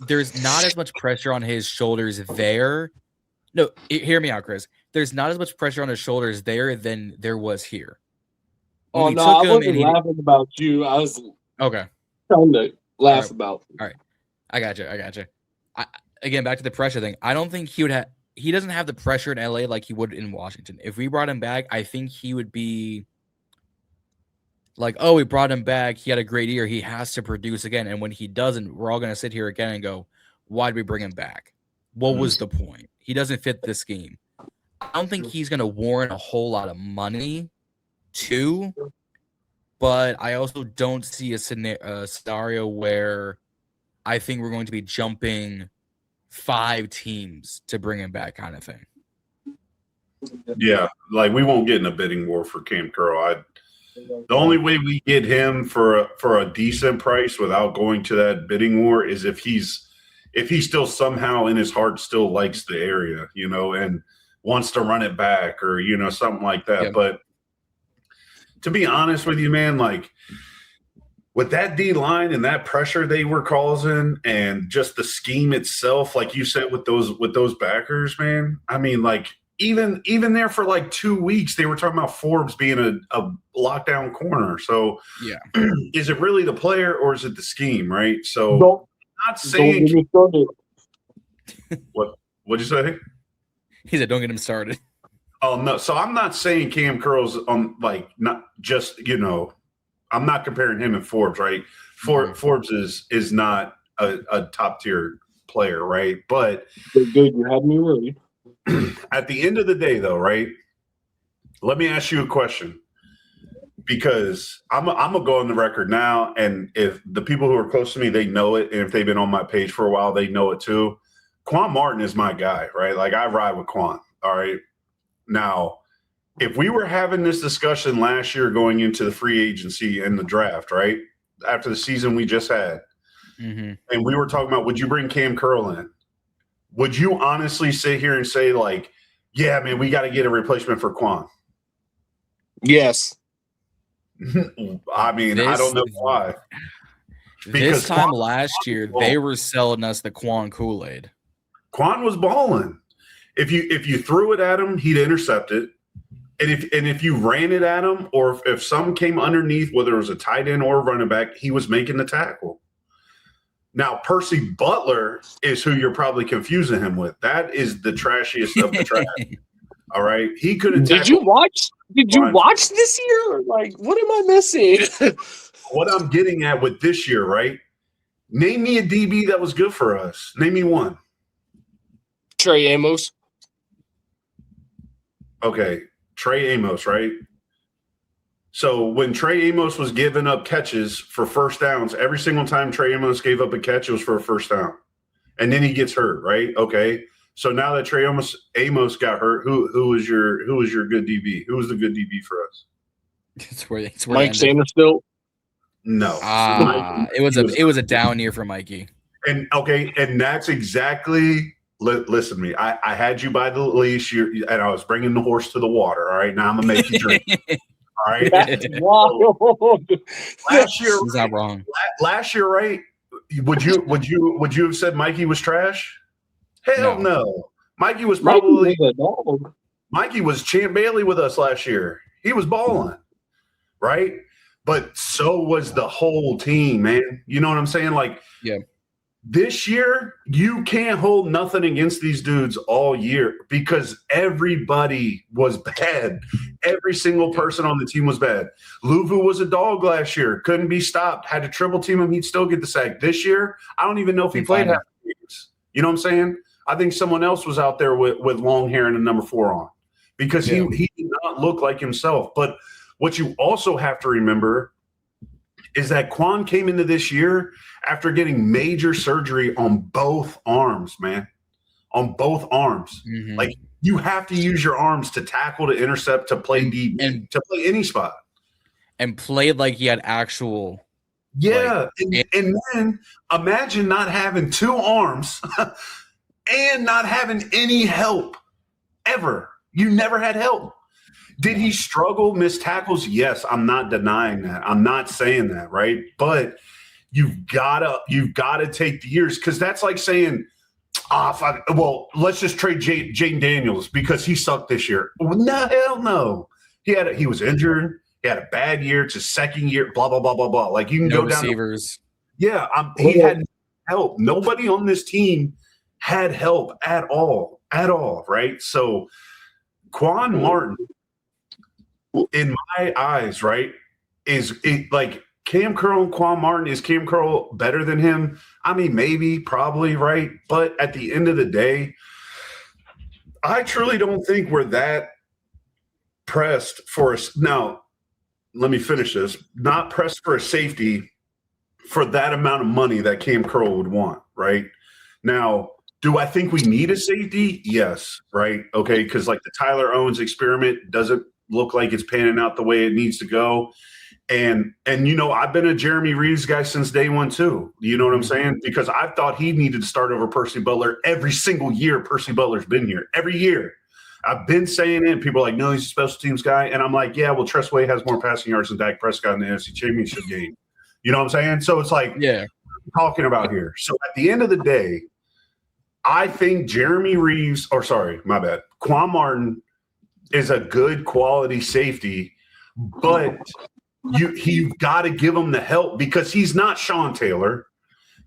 There's not as much pressure on his shoulders there. No, hear me out, Chris. There's not as much pressure on his shoulders there than there was here. I wasn't laughing about you. I was okay. Trying to laugh about. All right, I got you. Again, back to the pressure thing. I don't think he would have. He doesn't have the pressure in LA like he would in Washington. If we brought him back, I think he would be like, oh, we brought him back. He had a great year. He has to produce again. And when he doesn't, we're all going to sit here again and go, why did we bring him back? What was the point? He doesn't fit the scheme. I don't think he's going to warrant a whole lot of money, too. But I also don't see a scenario where I think we're going to be jumping 5 teams to bring him back kind of thing. Yeah, like we won't get in a bidding war for Kam Curl. The only way we get him for a decent price without going to that bidding war is if he still somehow in his heart still likes the area, and wants to run it back or, something like that. Yep. But to be honest with you, man, like with that D line and that pressure they were causing and just the scheme itself, like you said, with those backers, man, I mean, like even there for like 2 weeks, they were talking about Forbes being a lockdown corner. So Yeah. is it really the player or is it the scheme, right? So Don't not saying get me started. what'd you say? He said, "Don't get him started." Oh no, so I'm not saying Kam Curl's on like not just I'm not comparing him and Forbes, right? Forbes is not a top tier player, right? But Good, you had me worried. at the end of the day, though, right? Let me ask you a question, because I'm gonna go on the record now, and if the people who are close to me, they know it, and if they've been on my page for a while, they know it too. Quan Martin is my guy, right? Like I ride with Quan. All right. Now, if we were having this discussion last year going into the free agency and the draft, right? After the season we just had, and we were talking about, would you bring Kam Curl in? Would you honestly sit here and say, like, yeah, man, we got to get a replacement for Quan? Yes. I mean, I don't know why. This time last year, they were selling us the Quan Kool-Aid. Quan was balling. If you threw it at him, he'd intercept it. And if you ran it at him, or if some came underneath, whether it was a tight end or a running back, he was making the tackle. Now, Percy Butler is who you're probably confusing him with. That is the trashiest of the trash. All right, he could have. Did you watch this year? Like, what am I missing? What I'm getting at with this year, right? Name me a DB that was good for us. Name me one. Trey Amos. Okay, Trey Amos, right? So when Trey Amos was giving up catches for first downs, every single time Trey Amos gave up a catch, it was for a first down. And then he gets hurt, right? Okay. So now that Trey Amos got hurt, who was your good DB? Who was the good DB for us? It's where Mike Sandersfield. No. It was a down year for Mikey. And okay, and that's exactly. Listen to me. I had you by the leash, and I was bringing the horse to the water. All right, now I'm gonna make you drink. All right. Last year, he's not wrong. Last year, right? Would you have said Mikey was trash? Hell no. Mikey was probably Mikey was Champ Bailey with us last year. He was balling, right? But so was the whole team, man. You know what I'm saying? Like, yeah. This year, you can't hold nothing against these dudes all year because everybody was bad. Every single person on the team was bad. Luvu was a dog last year. Couldn't be stopped. Had to triple team him. He'd still get the sack. This year, I don't even know if he played half the games. You know what I'm saying? I think someone else was out there with long hair and a number 4 on because he did not look like himself. But what you also have to remember is that Quan came into this year after getting major surgery on both arms, man. On both arms. Mm-hmm. Like, you have to use your arms to tackle, to intercept, to play deep, and to play any spot. And played like he had actual. Yeah. And then imagine not having 2 arms and not having any help ever. You never had help. Did he struggle, miss tackles? Yes, I'm not denying that. I'm not saying that, right? But you've gotta take the years, because that's like saying, let's just trade Jayden Daniels because he sucked this year. No, hell no. He was injured. He had a bad year. It's his second year. Blah blah blah blah blah. Like, you can go down. Receivers. He had help. Nobody on this team had help at all, right? So Quan Martin, in my eyes, right, is it like Kam Curl and Quan Martin? Is Kam Curl better than him? I mean, maybe, probably, right? But at the end of the day, I truly don't think we're that pressed for us. Now, let me finish this. Not pressed for a safety for that amount of money that Kam Curl would want, right? Now, do I think we need a safety? Yes, right? Okay, because like the Tyler Owens experiment doesn't look like it's panning out the way it needs to go. And you know, I've been a Jeremy Reeves guy since day one too. You know what I'm saying? Because I thought he needed to start over Percy Butler every single year. Percy Butler's been here every year. I've been saying it, and people are like, no, he's a special teams guy. And I'm like, yeah, well, Tressway has more passing yards than Dak Prescott in the NFC Championship game. You know what I'm saying? So it's like, yeah, talking about here. So at the end of the day, I think Quan Martin is a good quality safety, but you've got to give him the help because he's not Sean Taylor.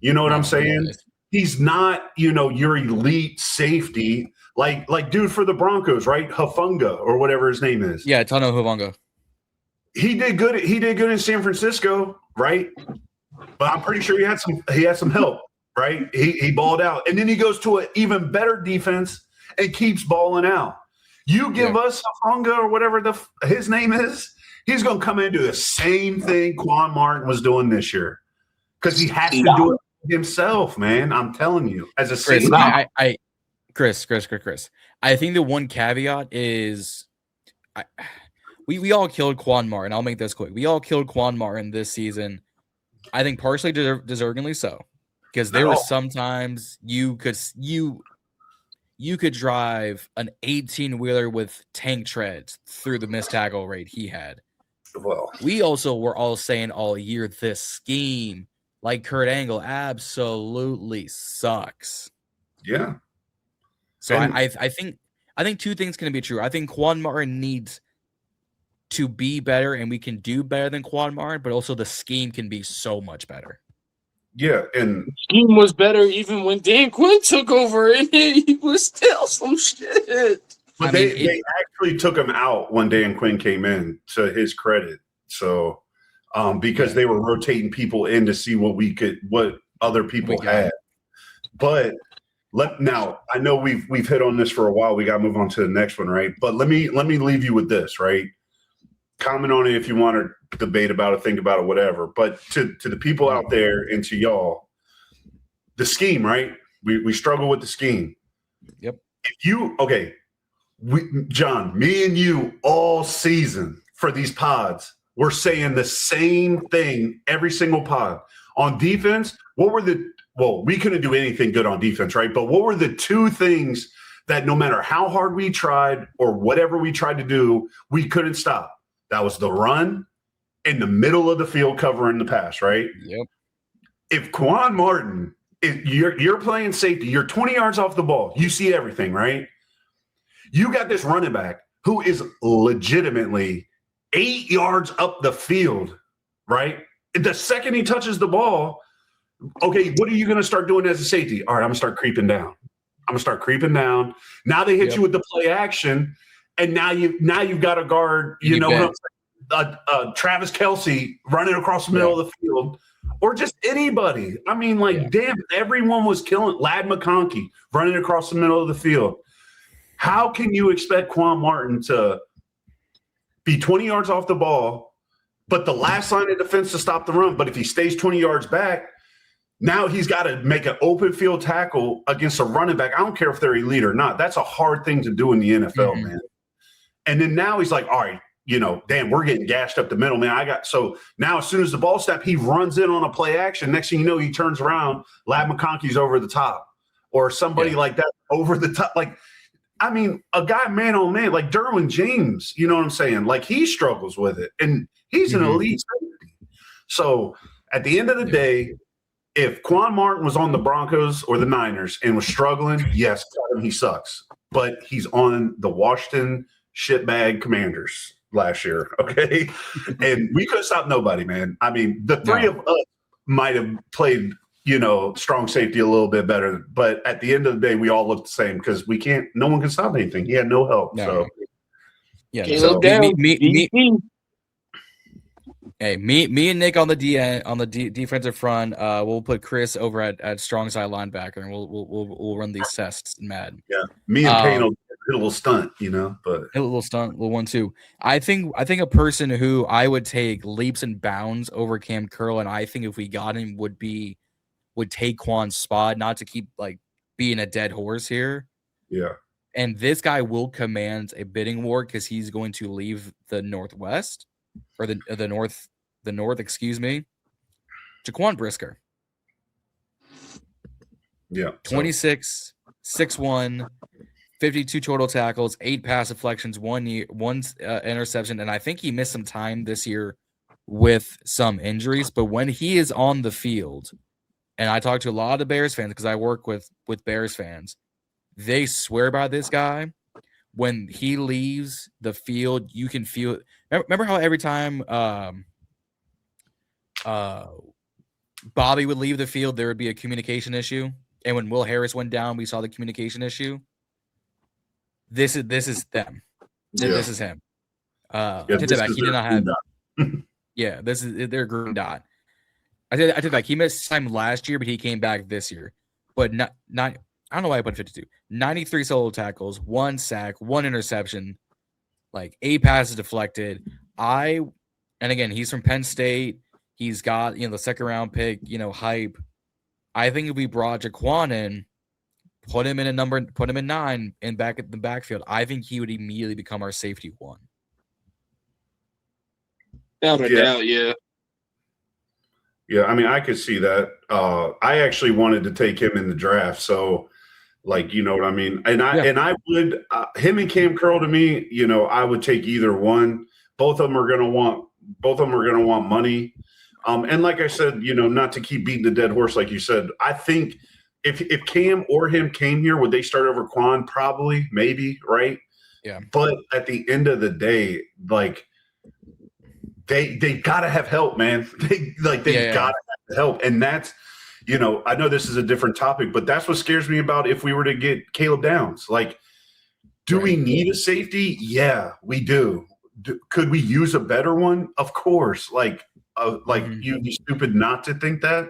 You know what I'm saying? He's not, your elite safety, like dude for the Broncos, right? Hufanga or whatever his name is. Yeah, Tano Hufanga. He did good in San Francisco, right? But I'm pretty sure he had some help, right? He balled out. And then he goes to an even better defense and keeps balling out. You give us Hufanga or whatever his name is, he's going to come in and do the same thing Quan Martin was doing this year because he has to do it himself, man. I'm telling you, as a Chris, safety. Chris. I think the one caveat is, we all killed Quan Martin. I'll make this quick. We all killed Quan Martin this season. I think partially deservingly so, because there were sometimes you could drive an 18-wheeler with tank treads through the missed tackle rate he had. Well, we also were all saying all year this scheme, like Kurt Angle, absolutely sucks. Yeah. So I think two things can be true. I think Quan Martin needs to be better, and we can do better than Quan Martin, but also the scheme can be so much better. Yeah, and the scheme was better even when Dan Quinn took over, and he was still some shit. But they actually took him out when Dan Quinn came in, to his credit. So, because they were rotating people in to see what other people had. But now I know we've hit on this for a while. We got to move on to the next one, right? But let me leave you with this, right? Comment on it if you want to debate about it, think about it, whatever. But to the people out there and to y'all, the scheme, right? We struggle with the scheme. Yep. John, me and you all season for these pods, we're saying the same thing every single pod. On defense, we couldn't do anything good on defense, right? But what were the two things that no matter how hard we tried or whatever we tried to do, we couldn't stop? That was the run in the middle of the field covering the pass, right? Yep. If Quan Martin, you're playing safety, you're 20 yards off the ball, you see everything, right? You got this running back who is legitimately 8 yards up the field, right? The second he touches the ball, okay, what are you going to start doing as a safety? All right, I'm going to start creeping down. Now they hit you with the play action, and now you've got a guard, Travis Kelce running across the middle of the field, or just anybody. I mean, damn, everyone was killing Ladd McConkey running across the middle of the field. How can you expect Quan Martin to be 20 yards off the ball, but the last line of defense to stop the run? But if he stays 20 yards back, now he's got to make an open field tackle against a running back. I don't care if they're elite or not. That's a hard thing to do in the NFL, man. And then now he's like, all right, damn, we're getting gashed up the middle, man. So now as soon as the ball snap, he runs in on a play action. Next thing you know, he turns around, Ladd McConkey's over the top, or somebody like that over the top. Like, I mean, a guy man on man, like Derwin James, you know what I'm saying? Like, he struggles with it, and he's an elite safety. So at the end of the day, if Quan Martin was on the Broncos or the Niners and was struggling, yes, he sucks. But he's on the Washington shitbag Commanders last year, okay? And we couldn't stop nobody, man. I mean, the three of us might have played, strong safety a little bit better, but at the end of the day, we all looked the same because no one can stop anything. He had no help. No. So yeah, me and Nick on the defensive front. We'll put Chris over at strong side linebacker, and we'll run these tests. Mad. Yeah, me and Payne will hit a little stunt, but hit a little stunt, little 1-2. I think a person who I would take leaps and bounds over Kam Curl, and I think if we got him would take Quan's spot, not to keep being a dead horse here. Yeah. And this guy will command a bidding war because he's going to leave the Northwest or the North, excuse me. Jaquan Brisker. Yeah. 26, 6'1", 52 total tackles, 8 pass deflections, one interception, and I think he missed some time this year with some injuries. But when he is on the field and I talk to a lot of Bears fans because I work with Bears fans. They swear by this guy. When he leaves the field, you can feel it. Remember how every time Bobby would leave the field, there would be a communication issue? And when Will Harris went down, we saw the communication issue. This is them. Yeah. This is him. Yeah, he did not have. Yeah, this is their green dot. I did like he missed time last year, but he came back this year. But not I don't know why I put 52. 93 solo tackles, 1 sack, 1 interception, like 8 passes deflected. And again, he's from Penn State. He's got, the second round pick, hype. I think if we brought Jaquan in, put him in 9 and back at the backfield, I think he would immediately become our safety 1. Without a doubt, yeah. Yeah, I mean, I could see that. I actually wanted to take him in the draft, so you know what I mean. And I would him and Kam Curl to me, I would take either one. Both of them are going to want money. And like I said, not to keep beating the dead horse, like you said, I think if Cam or him came here, would they start over Quan? Probably, maybe, right? Yeah. But at the end of the day, they gotta have help, man. They gotta have help, and that's I know this is a different topic, but that's what scares me about if we were to get Caleb Downs. Do we need a safety? Yeah, we do. Could we use a better one? Of course. You'd be stupid not to think that.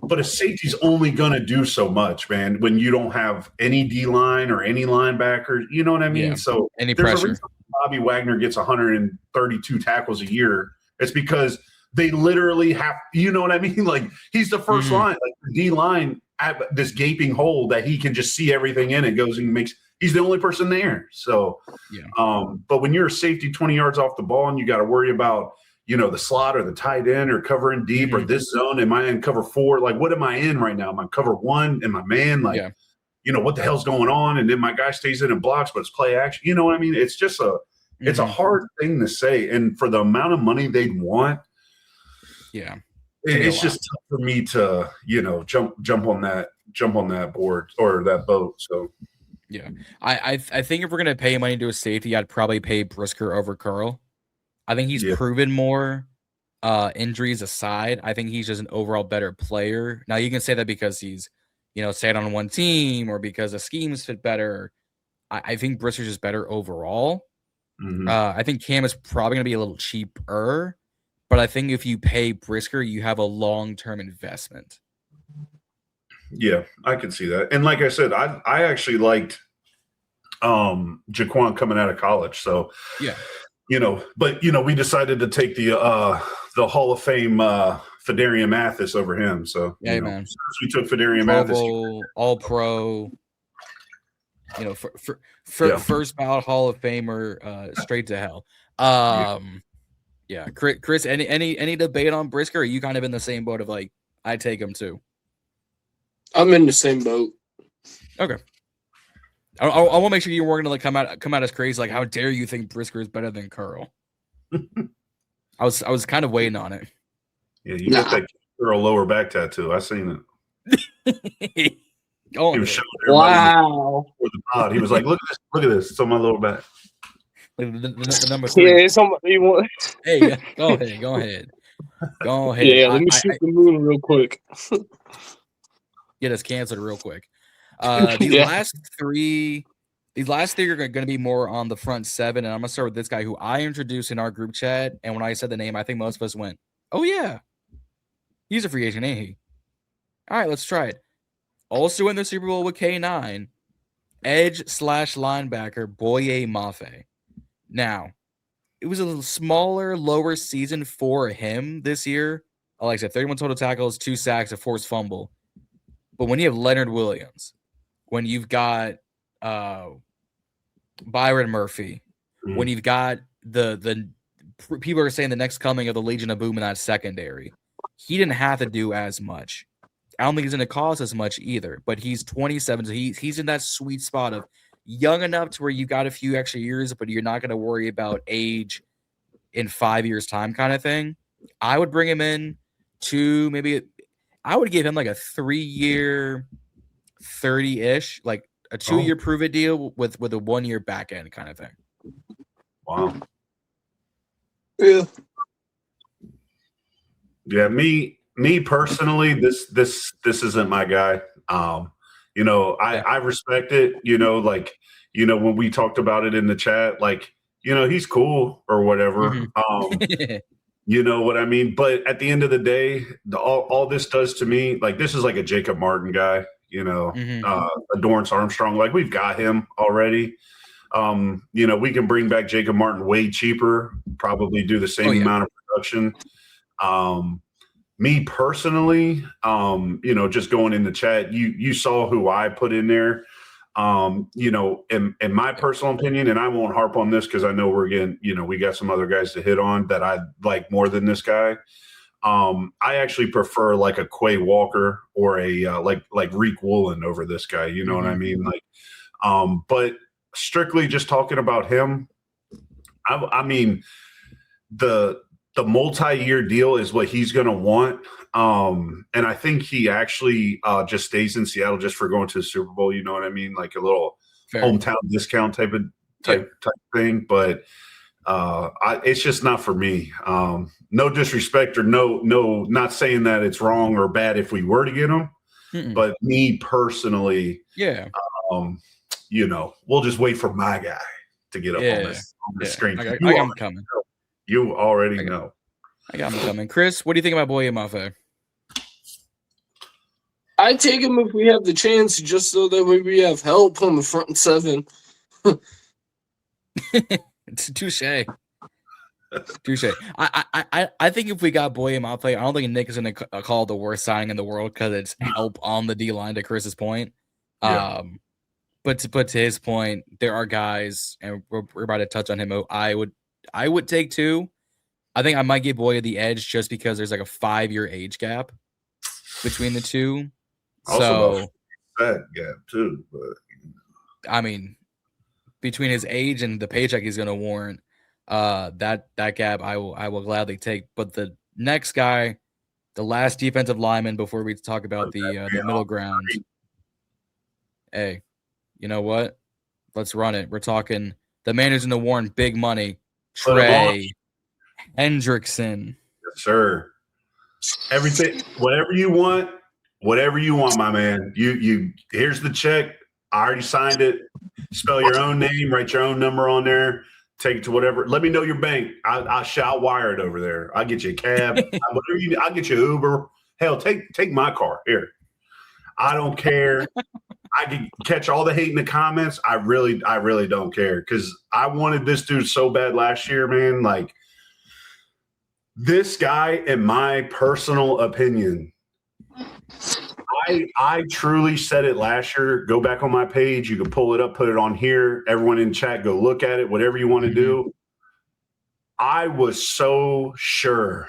But a safety's only gonna do so much, man. When you don't have any D line or any linebacker, you know what I mean. Yeah. So any there's pressure. a reason Bobby Wagner gets 132 tackles a year. It's because they literally have, you know what I mean? He's the first line, the D line at this gaping hole that he can just see everything in. It goes and he's the only person there. So, but when you're a safety 20 yards off the ball and you got to worry about, the slot or the tight end or covering deep or this zone, am I in cover 4? What am I in right now? Am I cover 1? Am I man? What the hell's going on? And then my guy stays in and blocks, but it's play action. You know what I mean? It's just it's a hard thing to say. And for the amount of money they'd want, it's just tough for me to, jump on that board or that boat. So, yeah, I think if we're gonna pay money to a safety, I'd probably pay Brisker over Curl. I think he's proven more. Injuries aside, I think he's just an overall better player. Now you can say that because he's, stayed on one team or because the schemes fit better. I think Brisker's just better overall. I think Cam is probably gonna be a little cheaper. But I think if you pay Brisker, you have a long-term investment. Yeah, I can see that. And like I said, I actually liked Jaquan coming out of college. So, but, we decided to take the Hall of Fame Fedarian Mathis over him. So, man. We took Fedarian Mathis. All-pro, first ballot Hall of Famer, straight to hell. Yeah, Chris. Any debate on Brisker? Or are you kind of in the same boat of I take him too? I'm in the same boat. Okay. I want to make sure you weren't going to come out as crazy. How dare you think Brisker is better than Curl? I was kind of waiting on it. Yeah, you got that Curl lower back tattoo. I seen it. He was showing wow. For the pod. He was like, "Look at this. It's on my lower back." The number 3. Yeah, it's on my, Hey, go ahead. Yeah, let me shoot the moon real quick. Get us canceled real quick. These last three are going to be more on the front 7, and I'm going to start with this guy who I introduced in our group chat, and when I said the name, I think most of us went, "Oh yeah, he's a free agent, ain't he?" All right, let's try it. Also in the Super Bowl with K9, edge/linebacker Boye Mafe. Now, it was a little smaller, lower season for him this year. Like I said, 31 total tackles, 2 sacks, a forced fumble. But when you have Leonard Williams, when you've got Byron Murphy, when you've got the people are saying the next coming of the Legion of Boom in that secondary, he didn't have to do as much. I don't think he's going to cost as much either. But he's 27, so he's in that sweet spot of young enough to where you got a few extra years, but you're not going to worry about age in 5 years' time kind of thing. I would bring him in to maybe I would give him like a 3-year, 30-ish, like a 2-year prove it deal with a 1-year back end kind of thing. Wow. Yeah. Yeah, me personally, this isn't my guy. I respect it, when we talked about it in the chat, he's cool or whatever. You know what I mean? But at the end of the day, all this does to me, this is like a Jacob Martin guy, a Dorrance Armstrong. We've got him already. We can bring back Jacob Martin way cheaper, probably do the same amount of production. Me personally, just going in the chat, you saw who I put in there. In my personal opinion, and I won't harp on this because I know we're getting, we got some other guys to hit on that I like more than this guy. I actually prefer like a Quay Walker or a like Reek Woolen over this guy. You know what I mean? But strictly just talking about him, I mean the multi-year deal is what he's going to want. And I think he actually just stays in Seattle just for going to the Super Bowl. You know what I mean? Like a little hometown discount type thing. But it's just not for me. No disrespect or no, not saying that it's wrong or bad if we were to get him. But me personally, we'll just wait for my guy to get up on this screen. I got him coming. You already know. I got him coming. Chris, what do you think about Boye Mafe? I'd take him if we have the chance, just so that we have help on the front seven. It's touche. I think if we got Boye Mafe, I don't think Nick is going to call it the worst signing in the world because it's help on the D line. To Chris's point, but to his point, there are guys, and we're about to touch on him. I would take 2. I think I might give Boye the edge just because there's like a 5-year age gap between the two. Also that gap too, but I mean, between his age and the paycheck he's going to warrant, that gap I will gladly take. But the next guy, the last defensive lineman before we talk about the middle ground. Hey, you know what? Let's run it. We're talking the man who's going to warrant big money. Trey Hendrickson. Yes, sir. Everything, whatever you want, my man. You here's the check. I already signed it. Spell your own name, write your own number on there, take it to whatever. Let me know your bank. I'll wire it over there. I'll get you a cab. Whatever you need, I'll get you an Uber. Hell, take my car. Here. I don't care. I can catch all the hate in the comments. I really don't care because I wanted this dude so bad last year, man. Like this guy, in my personal opinion, I truly said it last year. Go back on my page. You can pull it up, put it on here. Everyone in chat, go look at it, whatever you want to do. I was so sure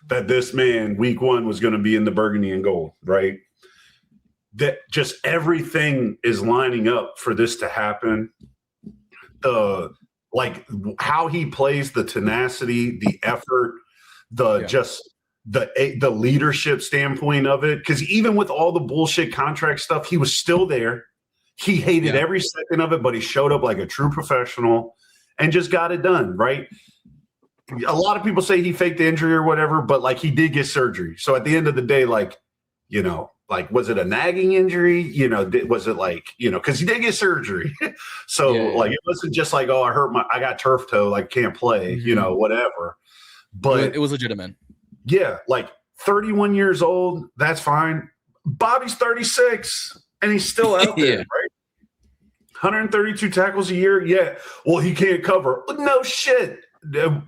that this man, week 1, was going to be in the burgundy and gold, right? That just everything is lining up for this to happen. Like how he plays, the tenacity, the effort, the leadership standpoint of it. Because even with all the bullshit contract stuff, he was still there. He hated every second of it, but he showed up like a true professional and just got it done, right? A lot of people say he faked the injury or whatever, but like he did get surgery. So at the end of the day, like, was it a nagging injury? Was it like, because he did get surgery. So like, it wasn't just like, oh, I got turf toe, like can't play, whatever. But it was legitimate. Yeah. Like 31 years old. That's fine. Bobby's 36 and he's still out there, right? 132 tackles a year. Yeah. Well, he can't cover. No shit.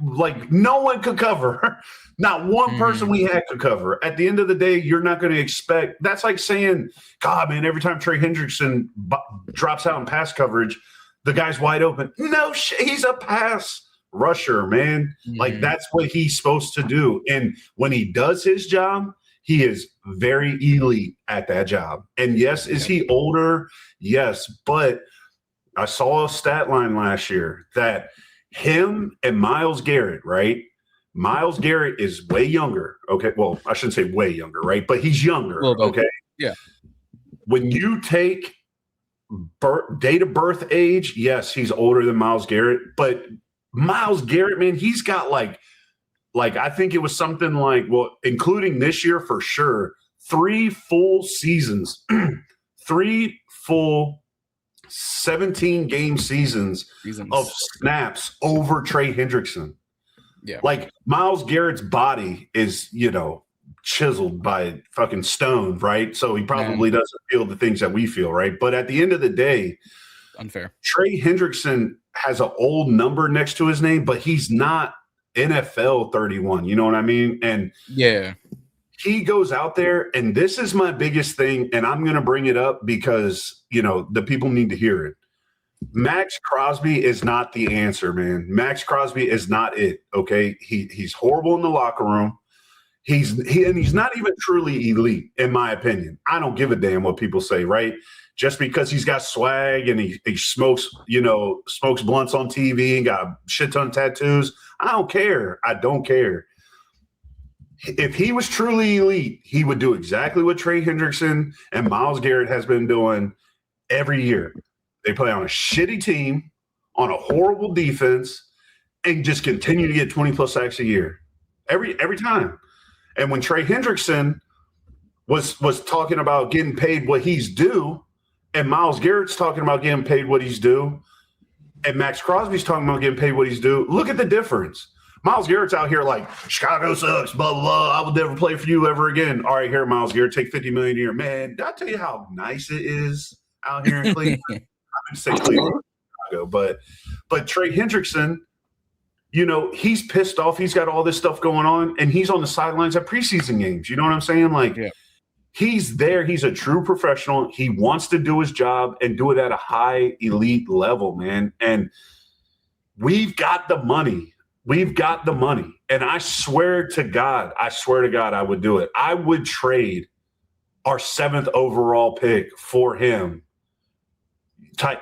Like no one could cover. Not one person we had could cover. At the end of the day, you're not going to expect. That's like saying, God, man, every time Trey Hendrickson drops out in pass coverage, the guy's wide open. No shit. He's a pass rusher, man. Like that's what he's supposed to do. And when he does his job, he is very elite at that job. And yes, is he older? Yes. But I saw a stat line last year that him and Myles Garrett, right? Myles Garrett is way younger. Okay. Well, I shouldn't say way younger, right? But he's younger. Okay. Yeah. When you take date of birth age, yes, he's older than Myles Garrett. But Myles Garrett, man, he's got like I think it was something like, well, including this year for sure, 3 full seasons, 3 full 17-game seasons of snaps over Trey Hendrickson. Yeah. Like Myles Garrett's body is, chiseled by fucking stone, right? So he probably doesn't feel the things that we feel, right? But at the end of the day, unfair. Trey Hendrickson has an old number next to his name, but he's not NFL 31. You know what I mean? And yeah, he goes out there, and this is my biggest thing, and I'm going to bring it up because, the people need to hear it. Max Crosby is not the answer, man. Max Crosby is not it, okay? He's horrible in the locker room. He's not even truly elite, in my opinion. I don't give a damn what people say, right? Just because he's got swag and he smokes blunts on TV and got a shit ton of tattoos, I don't care. I don't care. If he was truly elite, he would do exactly what Trey Hendrickson and Myles Garrett has been doing every year. They play on a shitty team, on a horrible defense, and just continue to get 20-plus sacks a year. Every time. And when Trey Hendrickson was talking about getting paid what he's due, and Myles Garrett's talking about getting paid what he's due, and Max Crosby's talking about getting paid what he's due, look at the difference. Myles Garrett's out here like, Chicago sucks, blah, blah, blah. I will never play for you ever again. All right, here, Myles Garrett, take $50 million a year. Man, did I tell you how nice it is out here in Cleveland? I'm going to say Cleveland, Chicago. But Trey Hendrickson, he's pissed off. He's got all this stuff going on, and he's on the sidelines at preseason games. You know what I'm saying? Like, he's there. He's a true professional. He wants to do his job and do it at a high elite level, man. And we've got the money. We've got the money. And I swear to God, I would do it. I would trade our 7th overall pick for him.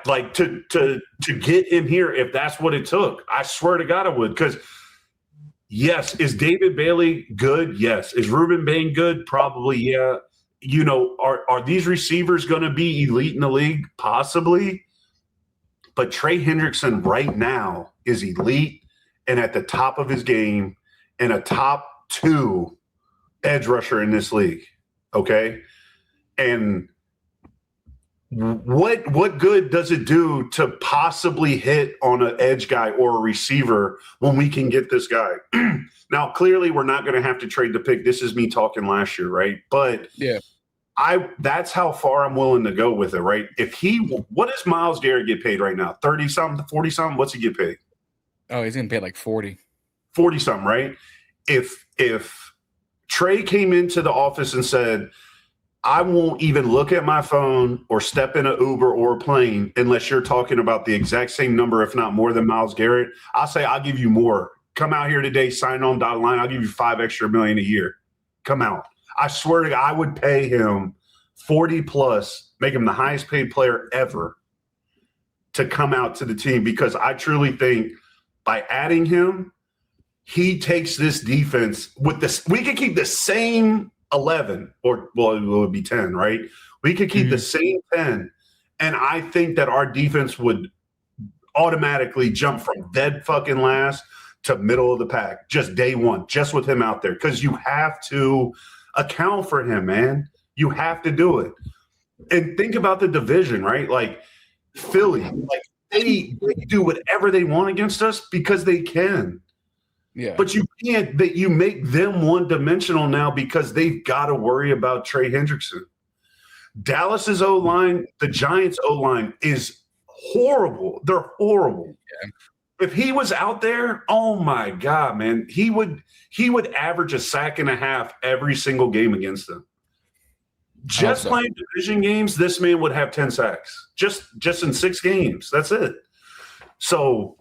Like to get him here if that's what it took. I swear to God I would. Because, yes, is David Bailey good? Yes. Is Ruben Bain good? Probably, yeah. Are these receivers going to be elite in the league? Possibly. But Trey Hendrickson right now is elite and at the top of his game and a top 2 edge rusher in this league. Okay? And what good does it do to possibly hit on an edge guy or a receiver when we can get this guy? Now, clearly, we're not going to have to trade the pick. This is me talking last year, right? But yeah, that's how far I'm willing to go with it, right? What does Myles Garrett get paid right now? 30-something, 40-something? What's he get paid? Oh, he's getting paid like 40. 40-something, right? If Trey came into the office and said, I won't even look at my phone or step in an Uber or a plane unless you're talking about the exact same number, if not more than Myles Garrett, I'll say I'll give you more. Come out here today, sign on dotted line. I'll give you $5 extra million a year. Come out. I swear to God, I would pay him 40+, make him the highest paid player ever to come out to the team because I truly think by adding him, he takes this defense with this. We could keep the same 11 or, well, it would be 10, right? We could keep the same 10. And I think that our defense would automatically jump from dead fucking last to middle of the pack, just day one, just with him out there. Because you have to account for him, man. You have to do it. And think about the division, right? Like Philly, like they do whatever they want against us because they can. Yeah. But you can't, that you make them one-dimensional now because they've got to worry about Trey Hendrickson. Dallas's O-line, the Giants' O-line is horrible. They're horrible. Yeah. If he was out there, oh my God, man, he would average a sack and a half every single game against them. Just playing division games, this man would have 10 sacks. Just in 6 games. That's it. So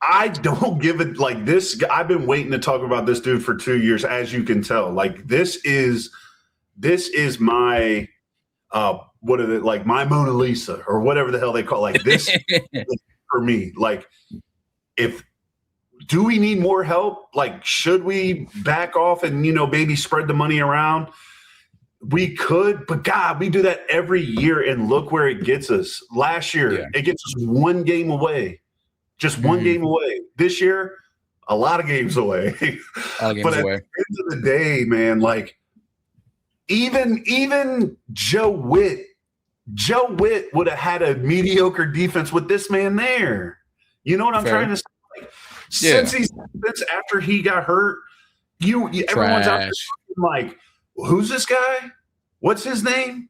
I don't give it like this. I've been waiting to talk about this dude for 2 years, as you can tell. Like this is my what are they, like my Mona Lisa or whatever the hell they call it. Like this for me. Like if do we need more help? Like, should we back off and, maybe spread the money around? We could, but God, we do that every year, and look where it gets us. Last year, it gets us one game away. Just one game away. This year, a lot of games away. But at the end of the day, man, like, even Joe Witt would have had a mediocre defense with this man there. You know what I'm trying to say? Like, since after he got hurt, everyone's out there like, who's this guy? What's his name?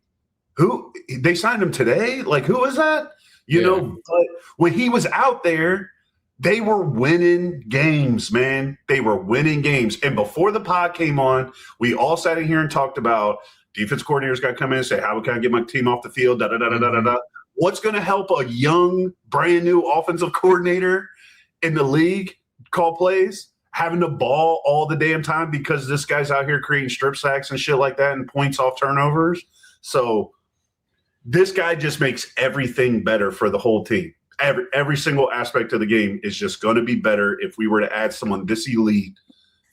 Who they signed him today? Like, who is that? But when he was out there, they were winning games, man. They were winning games. And before the pod came on, we all sat in here and talked about defense coordinators got to come in and say, how can I get my team off the field? What's going to help a young, brand new offensive coordinator in the league call plays? Having the ball all the damn time because this guy's out here creating strip sacks and shit like that and points off turnovers. So this guy just makes everything better for the whole team. Every single aspect of the game is just going to be better if we were to add someone this elite,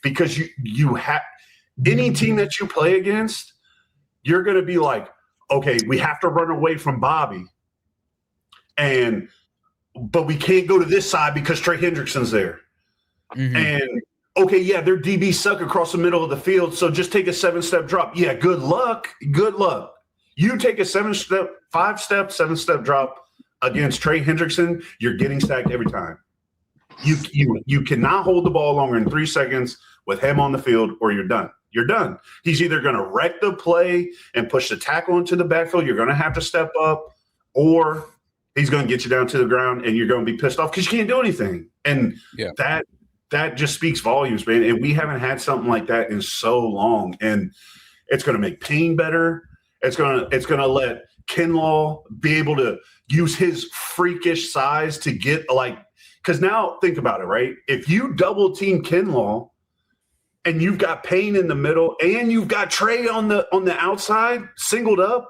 because you have any team that you play against, you're going to be like, okay, we have to run away from Bobby, but we can't go to this side because Trey Hendrickson's there. Mm-hmm. And okay, yeah, their DBs suck across the middle of the field, so just take a 7-step drop. Yeah, good luck. You take a 5-step, 7-step drop against Trey Hendrickson, you're getting sacked every time. You cannot hold the ball longer than 3 seconds with him on the field, or you're done. You're done. He's either going to wreck the play and push the tackle into the backfield, you're going to have to step up, or he's going to get you down to the ground and you're going to be pissed off because you can't do anything. And that just speaks volumes, man. And we haven't had something like that in so long. And it's going to make Payne better. It's going to let Kinlaw be able to use his freakish size to get because now think about it, right? If you double team Kinlaw and you've got Payne in the middle and you've got Trey on the outside singled up,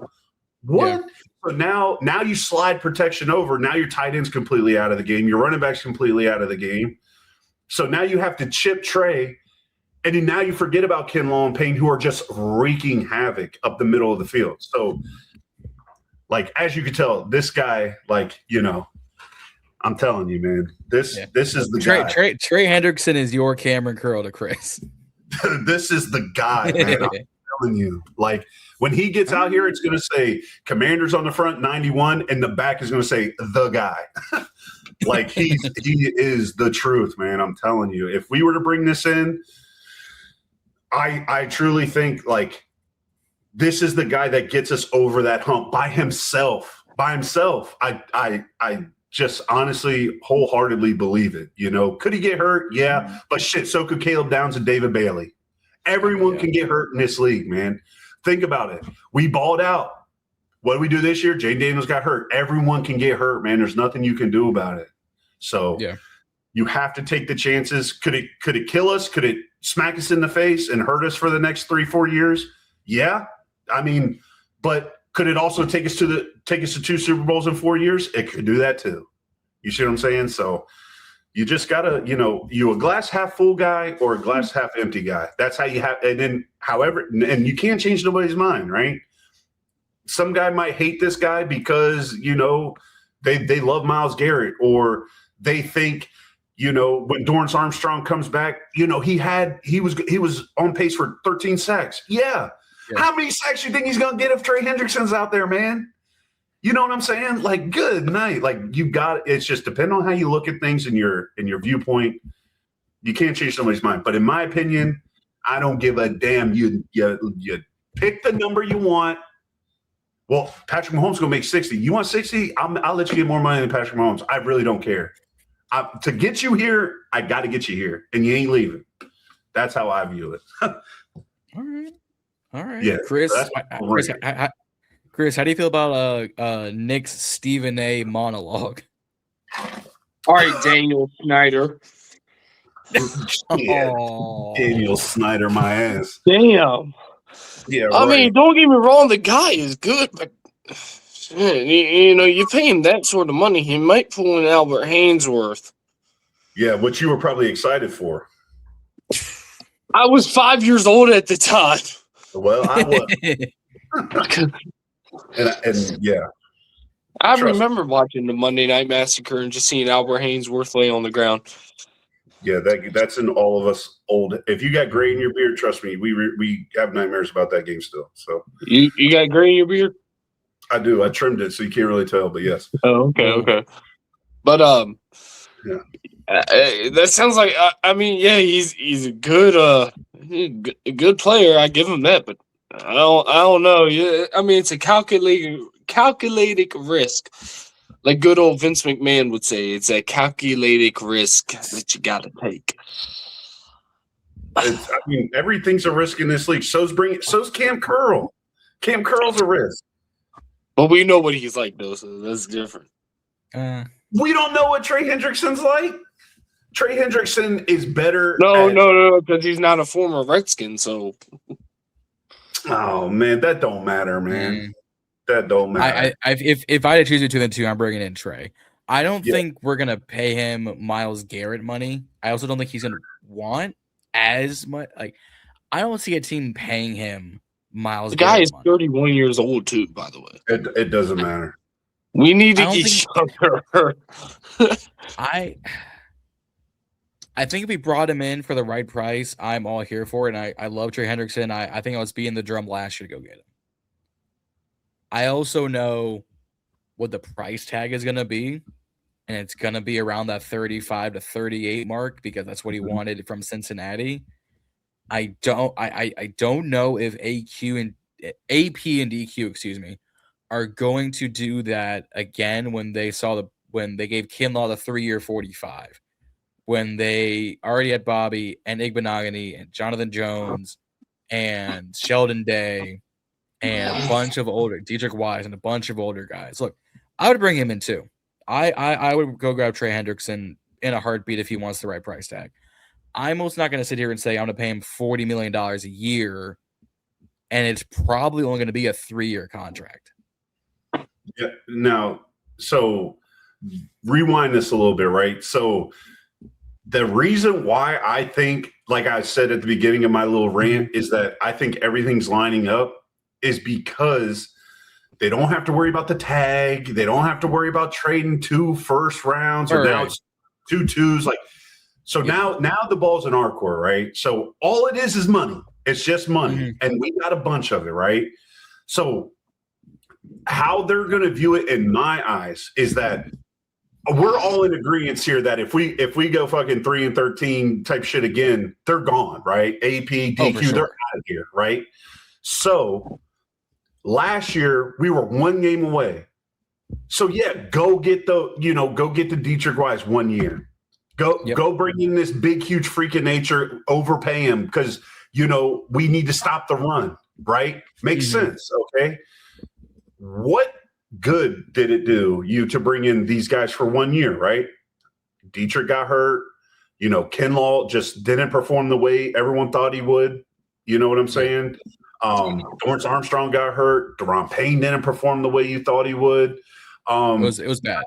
what? Yeah. So now you slide protection over. Now your tight end's completely out of the game. Your running back's completely out of the game. So now you have to chip Trey, and then now you forget about Kinlaw and Payne, who are just wreaking havoc up the middle of the field. So, as you can tell, this guy, I'm telling you, man, this is the guy. Trey Hendrickson is your Cameron Curl to Chris. This is the guy, man. I'm telling you. When he gets out here, it's going to say Commanders on the front, 91, and the back is going to say the guy. He is the truth, man. I'm telling you. If we were to bring this in, I truly think this is the guy that gets us over that hump by himself. I just honestly, wholeheartedly believe it. Could he get hurt? Yeah, but shit, so could Caleb Downs and David Bailey. Everyone can get hurt in this league, man. Think about it. We balled out. What did we do this year? Jayden Daniels got hurt. Everyone can get hurt, man. There's nothing you can do about it. So you have to take the chances. Could it kill us? Could it smack us in the face and hurt us for the next 3-4 years? Yeah. I mean, but could it also take us to 2 Super Bowls in 4 years? It could do that too. You see what I'm saying? So you just gotta, you a glass half full guy or a glass half empty guy. That's how you have. And then, and you can't change nobody's mind, right? Some guy might hate this guy because they love Myles Garrett, or they think when Dorrance Armstrong comes back, he was on pace for 13 sacks. Yeah. How many sacks do you think he's going to get if Trey Hendrickson's out there, man? You know what I'm saying? Good night. You got it. It's just depending on how you look at things and your viewpoint. You can't change somebody's mind. But in my opinion, I don't give a damn. You pick the number you want. Well, Patrick Mahomes going to make 60. You want 60? I'll let you get more money than Patrick Mahomes. I really don't care. To get you here, I got to get you here, and you ain't leaving. That's how I view it. All right. Yeah, Chris, how do you feel about Nick's Stephen A. monologue? All right, Daniel Snyder. Daniel Snyder, my ass. Damn. Yeah, I mean, don't get me wrong, the guy is good, but you pay him that sort of money, he might pull an Albert Hainsworth. Yeah, which you were probably excited for. I was 5 years old at the time. Well, I was. and yeah. I remember watching the Monday Night Massacre and just seeing Albert Haynesworth lay on the ground. Yeah, that's in all of us old. If you got gray in your beard, trust me, we have nightmares about that game still. So you got gray in your beard? I do. I trimmed it, so you can't really tell, but yes. Oh, okay. But yeah, that sounds like I mean, yeah, he's a good player. I give him that, but I don't know. Yeah, I mean, it's a calculated risk. Like good old Vince McMahon would say, it's a calculated risk that you got to take. I mean, everything's a risk in this league. So's Kam Curl. Kam Curl's a risk. But we know what he's like, though, so that's different. We don't know what Trey Hendrickson's like. Trey Hendrickson is better. No, because he's not a former Redskin, so. Oh, man, that don't matter, man. That don't matter. If I had to choose between the two, I'm bringing in Trey. I don't think we're going to pay him Myles Garrett money. I also don't think he's going to want as much. Like, I don't see a team paying him Myles Garrett. The guy is 31 years old, too, by the way. It doesn't matter. We need to get younger. I think if we brought him in for the right price, I'm all here for it. And I love Trey Hendrickson. I think I was beating the drum last year to go get him. I also know what the price tag is going to be, and it's going to be around that 35 to 38 mark because that's what he wanted from Cincinnati. I don't know if AP and DQ, are going to do that again when they gave Kinlaw the 3-year 45. When they already had Bobby and Igbenogany and Jonathan Jones and Sheldon Day and a bunch of older Dietrich Wise and a bunch of older guys. Look, I would bring him in too. I would go grab Trey Hendrickson in a heartbeat if he wants the right price tag. I'm also not going to sit here and say I'm going to pay him $40 million a year, and it's probably only going to be a 3-year contract. Yeah. Now, so rewind this a little bit, right? So the reason why I think, like I said at the beginning of my little rant, is that I think everything's lining up is because they don't have to worry about the tag. They don't have to worry about trading 2 first rounds or now it's 2 2s. Like, so now the ball's in our court, right? So all it is money. It's just money. And we got a bunch of it, right? So how they're going to view it in my eyes is that we're all in agreement here that if we go fucking 3-13 type shit again, they're gone, right? AP, DQ, they're out of here, right? So last year we were 1 game away. So yeah, go get the Dietrich Wise 1 year. Go bring in this big, huge freak of nature, overpay him because we need to stop the run, right? Makes sense, okay? What good did it do you to bring in these guys for 1 year, right? Dietrich got hurt. Kinlaw just didn't perform the way everyone thought he would. You know what I'm saying? Dorrance Armstrong got hurt. Deron Payne didn't perform the way you thought he would. It was bad.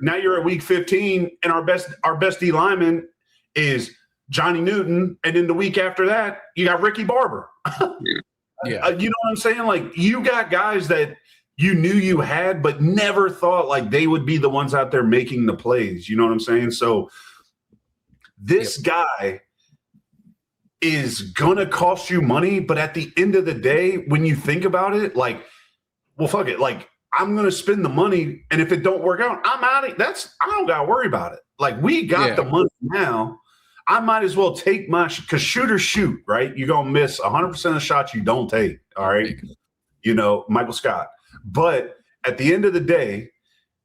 Now you're at week 15, and our best D lineman is Johnny Newton, and then the week after that, you got Ricky Barber. You know what I'm saying? Like, you got guys that you knew you had, but never thought like they would be the ones out there making the plays. You know what I'm saying? So this guy is gonna cost you money, but at the end of the day, when you think about it, like, well, fuck it. Like, I'm gonna spend the money, and if it don't work out, I'm out of it. I don't gotta worry about it. Like, we got the money now. I might as well take my because shooters shoot, right? You're gonna miss 100% of the shots you don't take. All right. Michael Scott. But at the end of the day,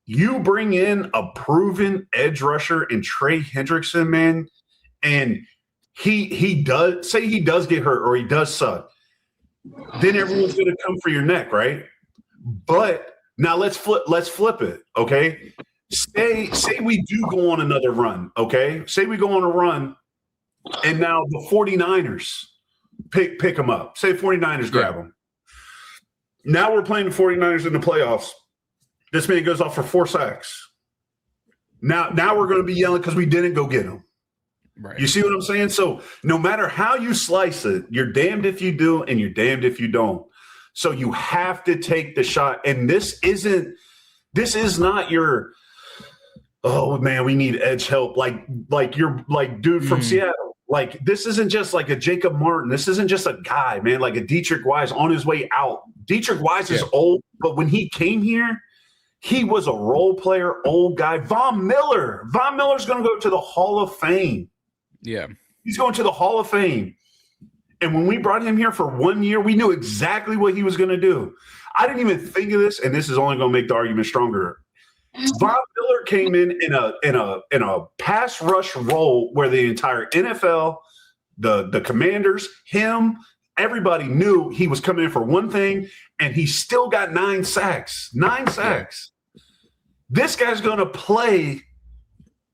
you bring in a proven edge rusher in Trey Hendrickson, man, and he does get hurt or he does suck. Then everyone's gonna come for your neck, right? But now let's flip it, okay? Say we do go on another run, okay? Say we go on a run, and now the 49ers pick them up. Say 49ers grab them. Now we're playing the 49ers in the playoffs. This man goes off for 4 sacks. Now we're going to be yelling because we didn't go get him. Right. You see what I'm saying? So no matter how you slice it, you're damned if you do and you're damned if you don't. So you have to take the shot. And this is not your, oh man, we need edge help. Like you're like dude from Seattle. Like this isn't just like a Jacob Martin. This isn't just a guy, man, like a Dietrich Wise on his way out. Dietrich Wise is old, but when he came here, he was a role player, old guy. Von Miller's going to go to the Hall of Fame. Yeah. He's going to the Hall of Fame. And when we brought him here for 1 year, we knew exactly what he was going to do. I didn't even think of this, and this is only going to make the argument stronger. Von Miller came in a pass rush role where the entire NFL, the Commanders, him, everybody knew he was coming in for one thing, and he still got 9 sacks. 9 sacks. This guy's going to play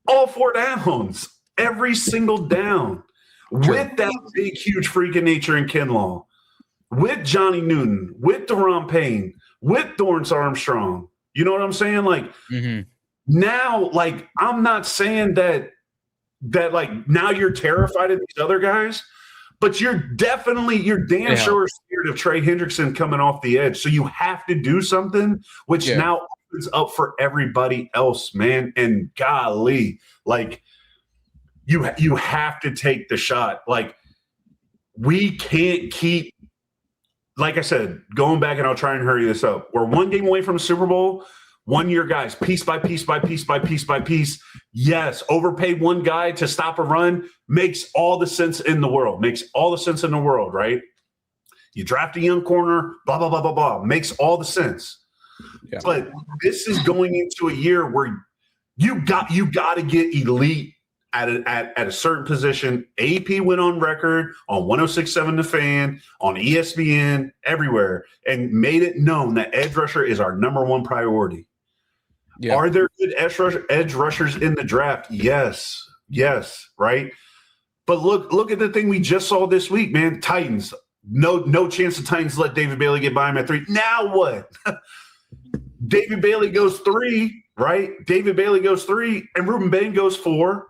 all 4 downs, every single down, with that big, huge freak of nature in Kinlaw, with Johnny Newton, with Deron Payne, with Dorrance Armstrong. You know what I'm saying? Like now, like I'm not saying that like now you're terrified of these other guys, but you're damn sure scared of Trey Hendrickson coming off the edge. So you have to do something, which now opens up for everybody else, man. And golly, like you have to take the shot. Like we can't keep, like I said, going back, and I'll try and hurry this up. We're 1 game away from the Super Bowl. 1 year, guys, piece by piece by piece by piece by piece. Yes, overpay one guy to stop a run makes all the sense in the world. Makes all the sense in the world, right? You draft a young corner, blah, blah, blah, blah, blah. Makes all the sense. Yeah. But this is going into a year where you got to get elite at a certain position. AP went on record on 106.7 The Fan, on ESPN, everywhere, and made it known that edge rusher is our number 1 priority. Yeah. Are there good edge rushers in the draft? Yes, right? But look at the thing we just saw this week, man. Titans. No chance the Titans let David Bailey get by him at 3. Now what? David Bailey goes 3, right? David Bailey goes 3, and Ruben Bain goes 4.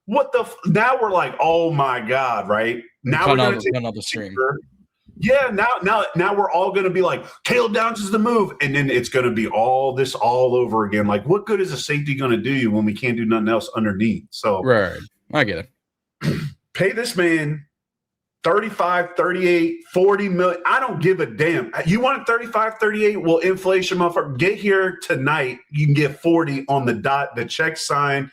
What the now we're like, oh my God, right? Now we're going to take another stream. Yeah, now we're all going to be like, Caleb Downs is the move, and then it's going to be all over again. Like, what good is a safety going to do you when we can't do nothing else underneath? So, right, I get it. Pay this man 35, 38, 40 million. I don't give a damn. You want 35, 38? Well, inflation, motherfucker. Get here tonight. You can get 40 on the dot. The check signed.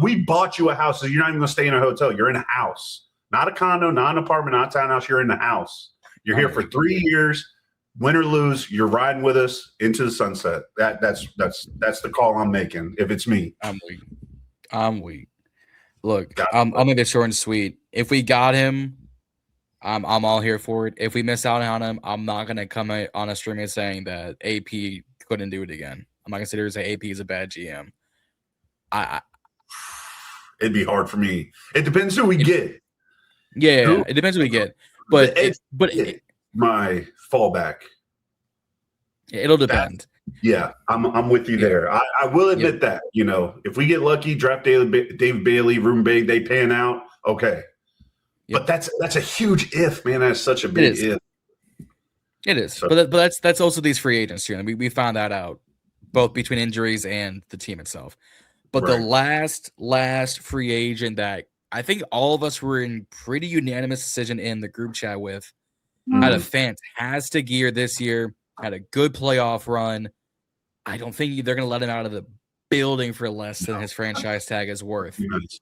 We bought you a house, so you're not even going to stay in a hotel. You're in a house. Not a condo, not an apartment, not a townhouse. You're in the house. You're here for 3 years. Win or lose, you're riding with us into the sunset. That's the call I'm making. If it's me, I'm weak. Look, I'll make it short and sweet. If we got him, I'm all here for it. If we miss out on him, I'm not gonna come on a stream and saying that AP couldn't do it again. I'm not gonna sit here and say AP is a bad GM. It'd be hard for me. It depends who we get. Yeah, it depends who we get. But my fallback. It'll depend. Yeah, I'm with you there. I will admit that, if we get lucky, draft David Bailey, Ruben Bain, they pan out, okay. But that's a huge if, man. That's such a big if. It is. So, but that's also these free agents, we found that out, both between injuries and the team itself. But the last free agent that I think all of us were in pretty unanimous decision in the group chat with, had a fantastic year this year, had a good playoff run. I don't think they're going to let him out of the building for less than his franchise tag is worth. Nice.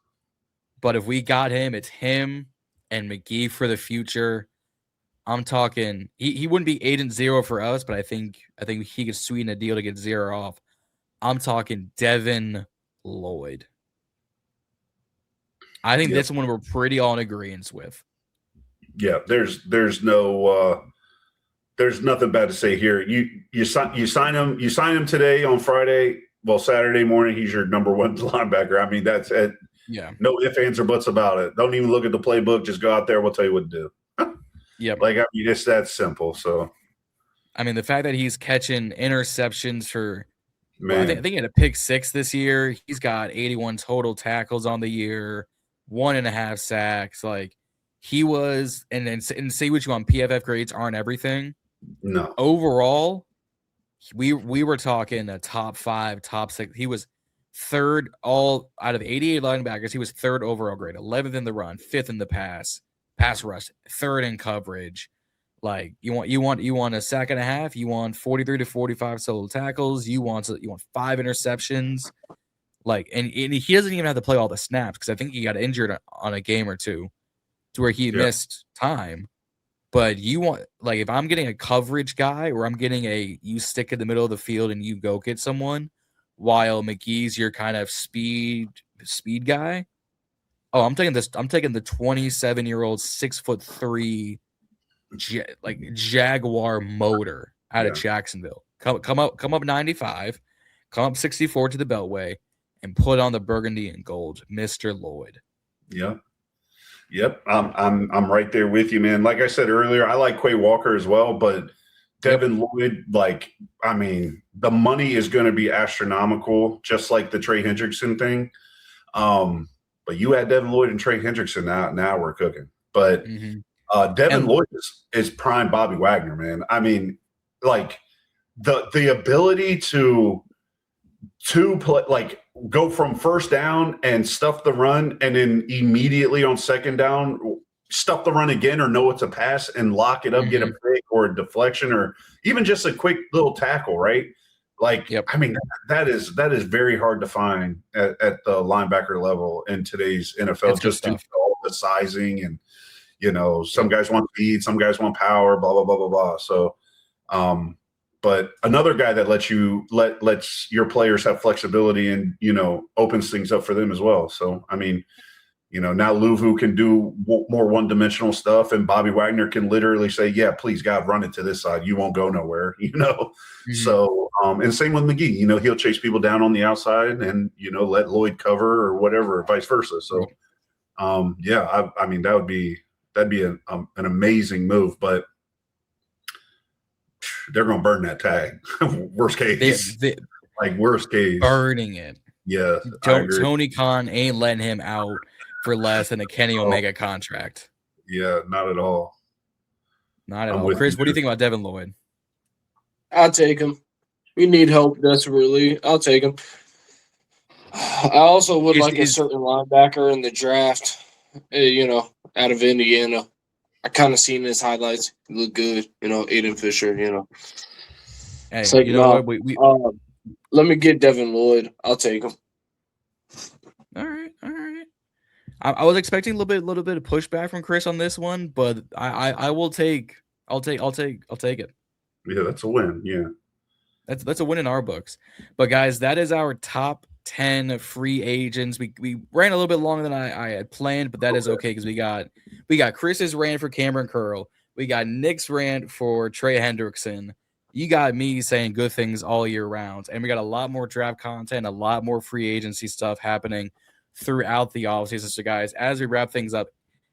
But if we got him, it's him and McGee for the future. I'm talking he wouldn't be agent 0 for us, but I think he could sweeten a deal to get 0 off. I'm talking Devin Lloyd. I think this one we're pretty all in agreement with. Yeah, there's nothing bad to say here. You sign him today on Friday. Well, Saturday morning, he's your number 1 linebacker. I mean, that's it. Yeah. No ifs, ands, or buts about it. Don't even look at the playbook. Just go out there. We'll tell you what to do. Yep. It's that simple. So, I mean, the fact that he's catching interceptions for Well, I Man, think he had a pick 6 this year. He's got 81 total tackles on the year, 1.5 sacks. Like he was, and say what you want. PFF grades aren't everything. no. Overall, we were talking a top 5, top 6. He was third all out of 88 linebackers. He was third overall grade, 11th in the run, 5th in the pass rush, third in coverage. Like you want a sack and a half. You want 43 to 45 solo tackles. You want 5 interceptions. Like and he doesn't even have to play all the snaps because I think he got injured on a game or two to where he missed time. But you want like if I'm getting a coverage guy or I'm getting you stick in the middle of the field and you go get someone while McGee's your kind of speed guy. Oh, I'm taking the 27-year-old 6'3" Jaguar motor out of Jacksonville. Come up 95, come up 64 to the Beltway, and put on the burgundy and gold, Mr. Lloyd. Yep. I'm right there with you, man. Like I said earlier, I like Quay Walker as well, but Devin Lloyd, the money is going to be astronomical, just like the Trey Hendrickson thing. But you add Devin Lloyd and Trey Hendrickson, now we're cooking. But Devin Lloyd is prime Bobby Wagner, man. I mean, like the ability to play, go from first down and stuff the run, and then immediately on second down stuff the run again or know it's a pass and lock it up, get a pick or a deflection or even just a quick little tackle, right? I mean, that is very hard to find at the linebacker level in today's NFL. Just due to all the sizing and some guys want speed, some guys want power, blah blah blah blah blah. So, but another guy that lets your players have flexibility and opens things up for them as well. So, I mean, now Luvu can do more one-dimensional stuff, and Bobby Wagner can literally say, "Yeah, please God, run it to this side. You won't go nowhere." So, and same with McGee. He'll chase people down on the outside, and let Lloyd cover or whatever, or vice versa. So, I mean that'd be an amazing move, but they're gonna burn that tag. Worst case, worst case, burning it. Yeah, Tony Khan ain't letting him out for less than a Kenny Omega contract. Yeah, not at all. Not at all. Chris, what do you think about Devin Lloyd? I'll take him. We need help desperately. I'll take him. I also would like a certain linebacker in the draft, out of Indiana. I kind of seen his highlights. He looked good, Aiden Fisher, Hey, it's like, let me get Devin Lloyd. I'll take him. All right. I was expecting a little bit of pushback from Chris on this one, but I'll take it. Yeah, that's a win. Yeah. That's a win in our books. But guys, that is our top 10 free agents. We ran a little bit longer than I had planned, but that is okay because we got Chris's rant for Cameron Curl. We got Nick's rant for Trey Hendrickson. You got me saying good things all year round. And we got a lot more draft content, a lot more free agency stuff happening throughout the offseason. So guys, as we wrap things up,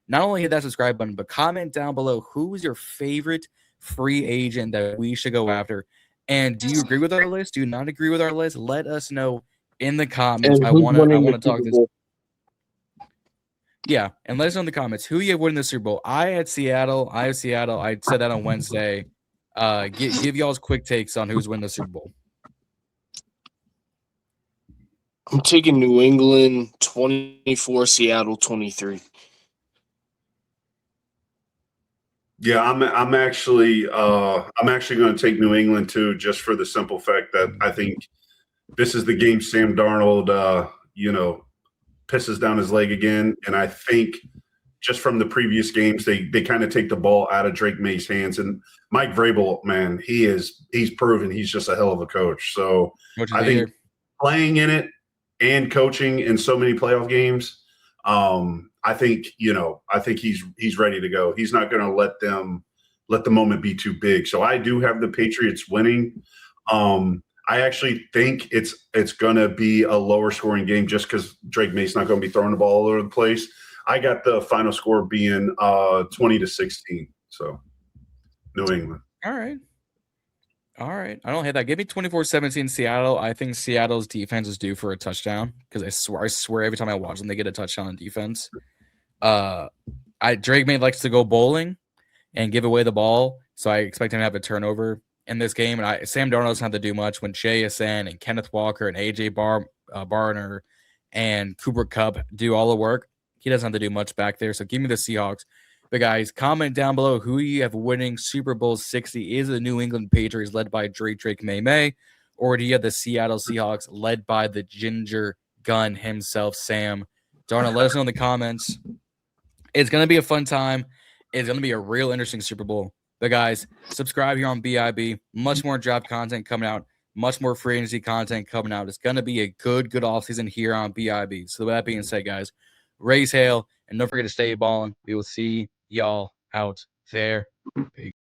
not only hit that subscribe button, but comment down below who is your favorite free agent that we should go after. And do you agree with our list? Do you not agree with our list? Let us know in the comments. I want to talk this. Yeah, and let us know in the comments who you have winning the Super Bowl. I had Seattle. I said that on Wednesday. Give y'all's quick takes on who's winning the Super Bowl. I'm taking New England 24, Seattle 23. Yeah, I'm actually going to take New England too, just for the simple fact that I think this is the game Sam Darnold, pisses down his leg again, and I think just from the previous games, they kind of take the ball out of Drake May's hands. And Mike Vrabel, man, he's proven he's just a hell of a coach. So I think playing in it and coaching in so many playoff games, I think he's ready to go. He's not going to let the moment be too big. So I do have the Patriots winning. I actually think it's going to be a lower scoring game just because Drake May's not going to be throwing the ball all over the place. I got the final score being 20-16. So New England. All right. All right. I don't hate that. Give me 24-17 Seattle. I think Seattle's defense is due for a touchdown because I swear every time I watch them, they get a touchdown on defense. Drake May likes to go bowling and give away the ball, so I expect him to have a turnover in this game. And Sam Darnold doesn't have to do much when JSN and Kenneth Walker and AJ Barner and Cooper Kupp do all the work. He doesn't have to do much back there. So give me the Seahawks. But guys, comment down below who you have winning Super Bowl 60. Is it the New England Patriots led by Drake May, or do you have the Seattle Seahawks led by the ginger gun himself, Sam Darnold? Let us know in the comments. It's going to be a fun time. It's going to be a real interesting Super Bowl. But guys, subscribe here on BIB. Much more draft content coming out. Much more free agency content coming out. It's going to be a good offseason here on BIB. So with that being said, guys, raise hail and don't forget to stay ballin'. We will see y'all out there. Peace.